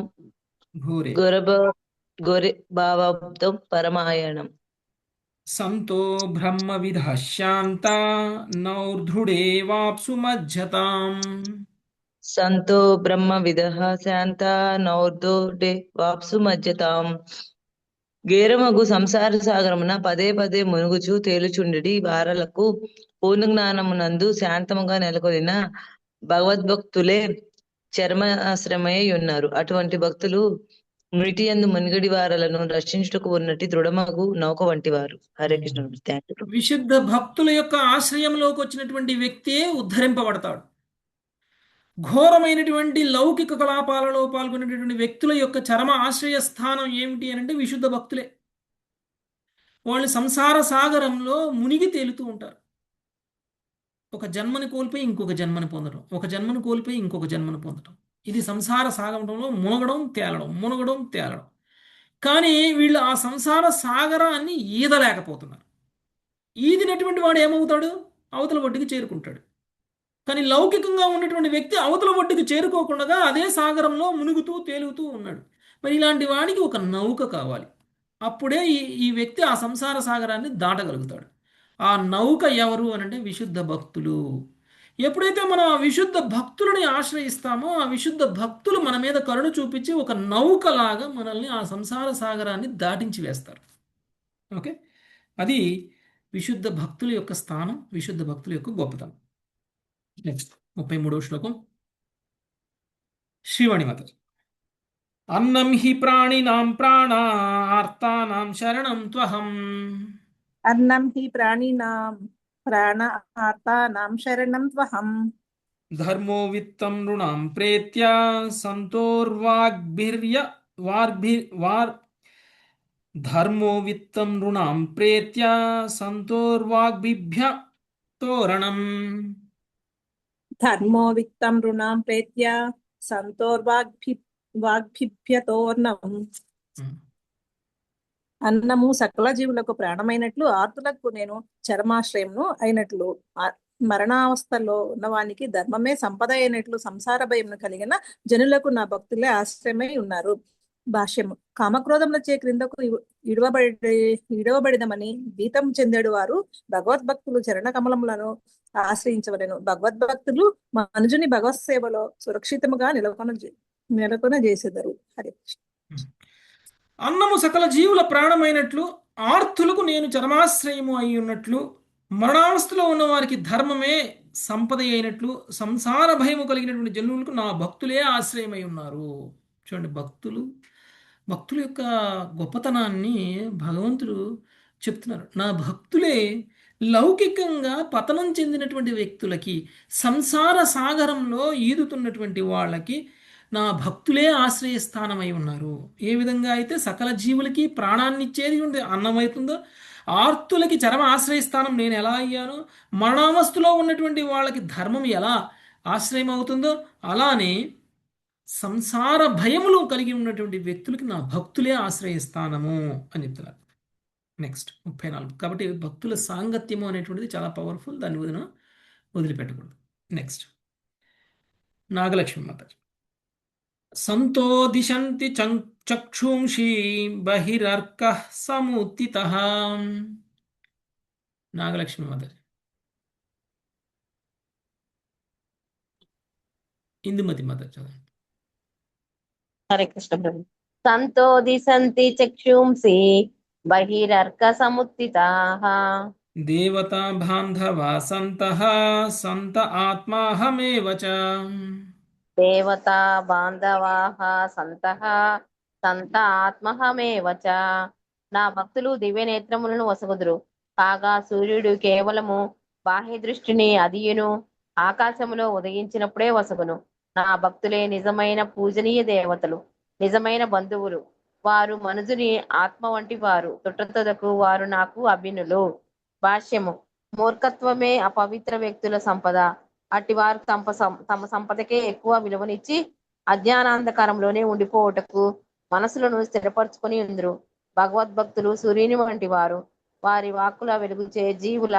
A: ఘోరే
I: గోరే భావాబ్ధం పరమాయణం.
A: సంతో బ్రహ్మవిదః శాంతా నౌర్ధృడేవాప్సు మజ్జతాం.
I: సంతో బ్రహ్మవిదః శాంతా నౌర్ధృడే వాప్సు మజ్జతాం. గేరమగు సంసార సాగరమున పదే పదే మునుగుచు తేలుచుండి వారలకు పూర్ణ జ్ఞానమునందు శాంతముగా నెలకొనిన భగవద్భక్తులే చర్మాశ్రమై ఉన్నారు. అటువంటి భక్తులు నీటి యందు మునిగడి వారలను రక్షించుటకు ఉన్నటి దృఢమగు నౌక వంటి వారు. హరే కృష్ణ.
A: విశుద్ధ భక్తుల యొక్క ఆశ్రయంలోకి వచ్చినటువంటి వ్యక్తే ఉద్ధరింపబడతాడు. ఘోరమైనటువంటి లౌకిక కలాపాలలో పాల్గొనేటటువంటి వ్యక్తుల యొక్క చరమ ఆశ్రయ స్థానం ఏమిటి అని అంటే విశుద్ధ భక్తులే. వాళ్ళు సంసార సాగరంలో మునిగి తేలుతూ ఉంటారు. ఒక జన్మని కోల్పోయి ఇంకొక జన్మని పొందడం, ఒక జన్మను కోల్పోయి ఇంకొక జన్మను పొందడం, ఇది సంసార సాగరంలో మునగడం తేలడం, మునగడం తేలడం. కానీ వీళ్ళు ఆ సంసార సాగరాన్ని ఈదలేకపోతున్నారు. ఈదినటువంటి వాడు ఏమవుతాడు? అవతల ఒడ్డుకి చేరుకుంటాడు. కానీ లౌకికంగా ఉన్నటువంటి వ్యక్తి అవతల ఒడ్డుకి చేరుకోకుండా అదే సాగరంలో మునుగుతూ తేలుతూ ఉన్నాడు. మరి ఇలాంటి వాడికి ఒక నౌక కావాలి. అప్పుడే ఈ వ్యక్తి ఆ సంసార సాగరాన్ని దాటగలుగుతాడు. ఆ నౌక ఎవరు అనంటే విశుద్ధ భక్తులు. ఎప్పుడైతే మనం ఆ విశుద్ధ భక్తులని ఆశ్రయిస్తామో ఆ విశుద్ధ భక్తులు మన మీద కరుణ చూపించి ఒక నౌకలాగా మనల్ని ఆ సంసార సాగరాన్ని దాటించి వేస్తారు. ఓకే, అది విశుద్ధ భక్తుల యొక్క స్థానం, విశుద్ధ భక్తుల యొక్క గొప్పతనం. నెక్స్ట్ 33వ శ్లోకం శ్రీవాణి మాత. అన్నం హి ప్రాణినాం ప్రాణార్తానాం శరణం త్వహం
C: అన్నం హి ప్రాణినాం ప్రాణార్తానాం శరణం త్వహం
A: ధర్మో విత్తం నృణాం ప్రేత్య సంతోర్వాగ్భిర్య వార్ ధర్మో విత్తం నృణాం ప్రేత్య సంతోర్వాగ్భిభ్య తోరణం.
C: ధర్మో విత్తం రుణాం ప్రేత్య సంతోర్వాగ్భిభ్యతోర్ణం. అన్నము సకల జీవులకు ప్రాణమైనట్లు ఆర్తులకు నేను చరమాశ్రయమును అయినట్లు మరణావస్థలో ఉన్నవానికి ధర్మమే సంపద అయినట్లు సంసార భయమును కలిగిన జనులకు నా భక్తులే ఆశ్రయమై ఉన్నారు. భాష్యము. కామక్రోధములచే క్రిందకు ఇడవబడిదమని భీతం చెందేడు వారు భగవద్భక్తులు చరణ కమలములను ఆశ్రయించవలెను. భగవద్భక్తులు మనుజుని భగవత్ సేవలో సురక్షితముగా నెలకొన చేసేదరు. హరే కృష్ణ.
A: అన్నము సకల జీవుల ప్రాణమైనట్లు ఆర్తులకు నేను చరమాశ్రయము అయి ఉన్నట్లు మరణావస్థలో ఉన్న వారికి ధర్మమే సంపద అయినట్లు సంసార భయము కలిగినటువంటి జనులకు నా భక్తులే ఆశ్రయమై ఉన్నారు. చూడండి, భక్తుల యొక్క గొప్పతనాన్ని భగవంతుడు చెప్తున్నారు. నా భక్తులే లౌకికంగా పతనం చెందినటువంటి వ్యక్తులకి, సంసార సాగరంలో ఈదుతున్నటువంటి వాళ్ళకి నా భక్తులే ఆశ్రయస్థానమై ఉన్నారు. ఏ విధంగా అయితే సకల జీవులకి ప్రాణాన్ని ఇచ్చేది ఉంది అన్నమవుతుందో, ఆర్తులకి చరమ ఆశ్రయస్థానం నేను ఎలా అయ్యానో, మరణావస్థలో ఉన్నటువంటి వాళ్ళకి ధర్మం ఎలా ఆశ్రయం అవుతుందో, అలానే సంసార భయములు కలిగి ఉన్నటువంటి వ్యక్తులకి నా భక్తులే ఆశ్రయస్థానము అని చెప్తున్నారు. నెక్స్ట్ 34. కాబట్టి భక్తుల సాంగత్యము అనేటువంటిది చాలా పవర్ఫుల్, దాన్ని వదిలిపెట్టకూడదు. నెక్స్ట్ నాగలక్ష్మి మాత. సంతో దిశంతి చక్షుంషి బహిరర్క సముత్తిత. నాగలక్ష్మి మాత. ఇందుమతి మాత చదవండి.
G: హరే కృష్ణ ప్రభు. సంతో దిశంతి చక్షుంసి బహిరర్క సముత్థితాః
A: దేవతా బాంధవా సంతః సంత ఆత్మాహమేవ చ.
G: దేవతా బాంధవాః సంతః సంత ఆత్మహమేవ చ. నా భక్తులు దివ్య నేత్రములను వసగుదురు. కాగా సూర్యుడు కేవలము బాహ్య దృష్టిని అదియును ఆకాశములో ఉదయించినప్పుడే వసగును. నా భక్తులే నిజమైన పూజనీయ దేవతలు, నిజమైన బంధువులు. వారు మనుజుని ఆత్మ వంటి వారు. తుట్టతుదకు వారు నాకు అభినులు. భాష్యము. మూర్ఖత్వమే అపవిత్ర వ్యక్తుల సంపద. అట్టివారు తమ సంపదకే ఎక్కువ విలువనిచ్చి అజ్ఞానాంధకారంలోనే ఉండిపోవుటకు మనసులను స్థిరపరచుకొని ఉందరు. భగవద్భక్తులు సూర్యుని వంటి వారు. వారి వాక్కుల వెలుగుచే జీవుల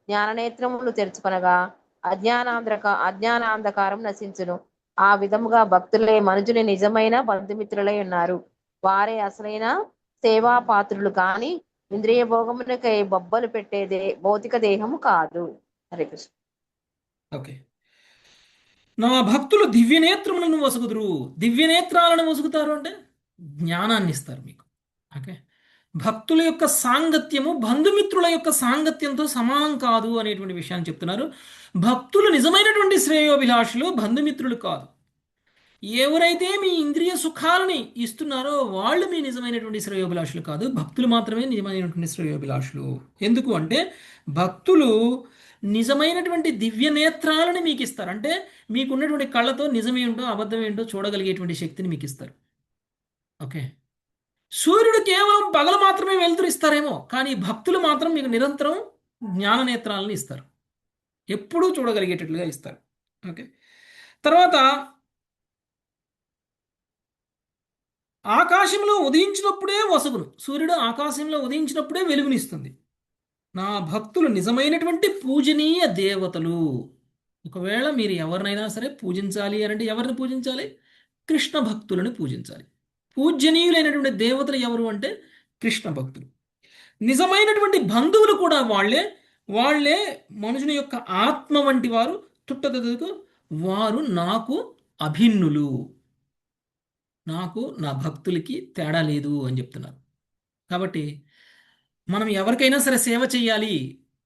G: జ్ఞాననేత్రములు తెరుచుకొనగా అజ్ఞానాంధకారం నశించును. ఆ విధముగా భక్తులే మనుజుని నిజమైన బంధుమిత్రులై ఉన్నారు. వారే అసలైన సేవా పాత్రులు కాని ఇంద్రియ భోగమునకై బొబ్బలు పెట్టేదే భౌతిక దేహము కాదు. హరే కృష్ణ.
A: ఓకే, నా భక్తులు దివ్యనేత్రములను వసుగుదురు. దివ్యనేత్రాలను వసుగుతారు అంటే జ్ఞానాన్ని ఇస్తారు మీకు. ఓకే, భక్తుల యొక్క సాంగత్యము బంధుమిత్రుల యొక్క సాంగత్యంతో సమానం కాదు అనేటువంటి విషయాన్ని చెప్తున్నారు. భక్తులు నిజమైనటువంటి శ్రేయోభిలాషులు, బంధుమిత్రులు కాదు. ఎవరైతే మీ ఇంద్రియ సుఖాలని ఇస్తున్నారో వాళ్ళు మీ నిజమైనటువంటి శ్రేయోభిలాషులు కాదు. భక్తులు మాత్రమే నిజమైనటువంటి శ్రేయోభిలాషులు. ఎందుకు అంటే భక్తులు నిజమైనటువంటి దివ్య నేత్రాలని మీకు ఇస్తారు. అంటే మీకున్నటువంటి కళ్ళతో నిజమేంటో అబద్ధమేంటో చూడగలిగేటువంటి శక్తిని మీకు ఇస్తారు. ఓకే, సూర్యుడు కేవలం పగలు మాత్రమే వెలుతురు ఇస్తారేమో, కానీ భక్తులు మాత్రం మీకు నిరంతరం జ్ఞాన నేత్రాలను ఇస్తారు, ఎప్పుడూ చూడగలిగేటట్లుగా ఇస్తారు. ఓకే, తర్వాత ఆకాశంలో ఉదయించినప్పుడే వసగును. సూర్యుడు ఆకాశంలో ఉదయించినప్పుడే వెలుగునిస్తుంది. నా భక్తులు నిజమైనటువంటి పూజనీయ దేవతలు. ఒకవేళ మీరు ఎవరినైనా సరే పూజించాలి అంటే ఎవరిని పూజించాలి? కృష్ణ భక్తులను పూజించాలి. పూజనీయులైనటువంటి దేవతలు ఎవరు అంటే కృష్ణ భక్తులు. నిజమైనటువంటి బంధువులు కూడా వాళ్ళే మనుషుని యొక్క ఆత్మ వంటి వారు, తుట్టతుకు వారు నాకు అభిన్నులు, నాకు నా భక్తులకి తేడా లేదు అని చెప్తున్నారు. కాబట్టి మనం ఎవరికైనా సరే సేవ చేయాలి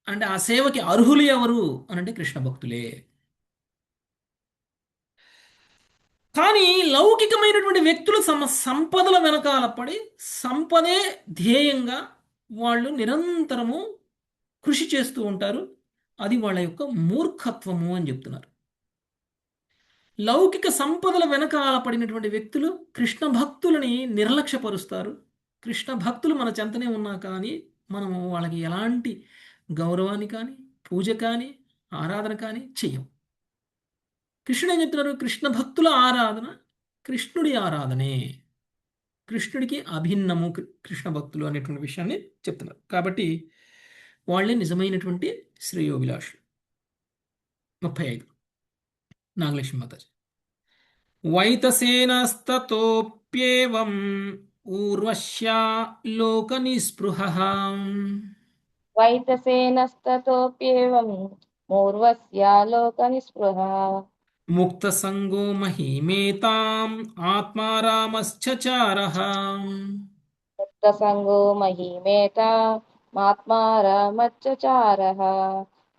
A: అంటే ఆ సేవకి అర్హులు ఎవరు అని అంటే కృష్ణ భక్తులే. కానీ లౌకికమైనటువంటి వ్యక్తులు సంపదల వెనకాల పడి సంపదే ధ్యేయంగా వాళ్ళు నిరంతరము కృషి చేస్తూ ఉంటారు. అది వాళ్ళ యొక్క మూర్ఖత్వము అని చెప్తున్నారు. లౌకిక సంపదల వెనకాల పడినటువంటి వ్యక్తులు కృష్ణ భక్తులని నిర్లక్ష్యపరుస్తారు. కృష్ణ భక్తులు మన చెంతనే ఉన్నా కానీ మనము వాళ్ళకి ఎలాంటి గౌరవాన్ని కానీ పూజ కానీ ఆరాధన కానీ చెయ్యం. కృష్ణుడు ఏం చెప్తున్నారు? కృష్ణ భక్తుల ఆరాధన కృష్ణుడి ఆరాధనే, కృష్ణుడికి అభిన్నము కృష్ణ భక్తులు అనేటువంటి విషయాన్ని చెప్తున్నారు. కాబట్టి వాళ్ళే నిజమైనటువంటి శ్రేయోభిలాషులు. 35 నాగలక్ష్మి మాతాజీ. వైతసేనస్తతోప్యేవం ఊర్వశ్యా లోక నిస్పృహః
B: వైతసేనస్తతోప్యేవం మూర్వస్యాలోక నిస్పృహ
A: ముక్తసంగో మహిమేతాం ఆత్మారామశ్చచారః
B: ముక్తసంగో మహిమేత మాత్మారమచ్చచారః.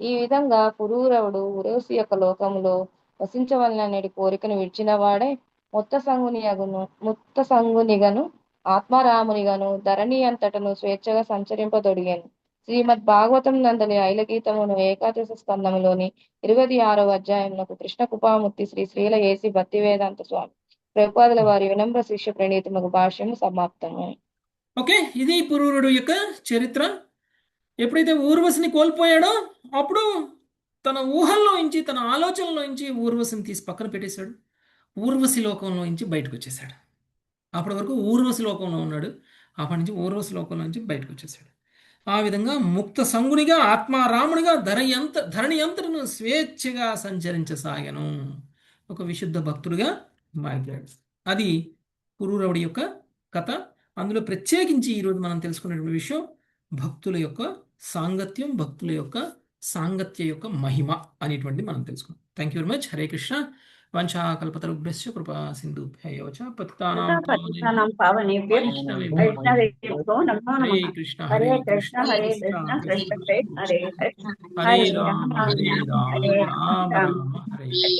B: ఈ విధంగా పురూరవుడు ఉరవశి యొక్క లోకములో వసించవలననేటి కోరికను విడిచిన వాడే ముక్త సంగునిగను ఆత్మారామునిగను ధరణి అంతటను స్వేచ్ఛగా సంచరింపదొడిగాను. శ్రీమద్ భాగవతం నందలి ఐలగీతమును ఏకాదశ స్కందములోని 26వ అధ్యాయమునకు కృష్ణ కృపామూర్తి శ్రీ శ్రీల ఏసి భక్తివేదాంత స్వామి ప్రభుపాదుల వారి వినమ్ర శిష్య ప్రణీతముకు భాష్యము సమాప్తము.
A: ఓకే, ఇది పురూరుడు యొక్క చరిత్ర. ఎప్పుడైతే ఊర్వశిని కోల్పోయాడో అప్పుడు తన ఊహల్లో నుంచి తన ఆలోచనలో నుంచి ఊర్వశిని తీసి పక్కన పెట్టేశాడు. ఊర్వశి లోకంలో నుంచి బయటకు వచ్చేసాడు. అప్పటి వరకు ఊర్వశి లోకంలో ఉన్నాడు, అప్పటి నుంచి ఊర్వశి లోకంలో నుంచి బయటకు వచ్చేసాడు. ఆ విధంగా ముక్త సంగునిగా ఆత్మారామునిగా ధరణి అంతటను స్వేచ్ఛగా సంచరించసాగాను. ఒక విశుద్ధ భక్తుడిగా మారిపోయాడు. అది పురూరవుడి యొక్క కథ. అందులో ప్రత్యేకించి ఈరోజు మనం తెలుసుకునేటువంటి విషయం భక్తుల యొక్క సాంగత్యం, భక్తుల యొక్క సాంగత్య యొక్క మహిమ అనేటువంటి మనం తెలుసుకున్నాం. Thank you very much. Hare Krishna. వంచాకల్పతరుభ్యశ్చ కృపా సింధుభ్యైవ చ పతితానాం
D: పావనేభ్యో వైష్ణవేభ్యో నమో
A: హరే
D: నమః.
A: కృష్ణ
D: హరే
A: హరే
D: కృష్ణ
A: కృష్ణ
D: హరే
A: కృష్ణ
D: కృష్ణ
A: కృష్ణ
D: కృష్ణ కృష్ణ హరే హరే
A: హరే
D: హరే
A: రామ
D: రామ
A: హరే రామ
D: హరే
A: రామ
D: రామ
A: రామ హరే
D: హరే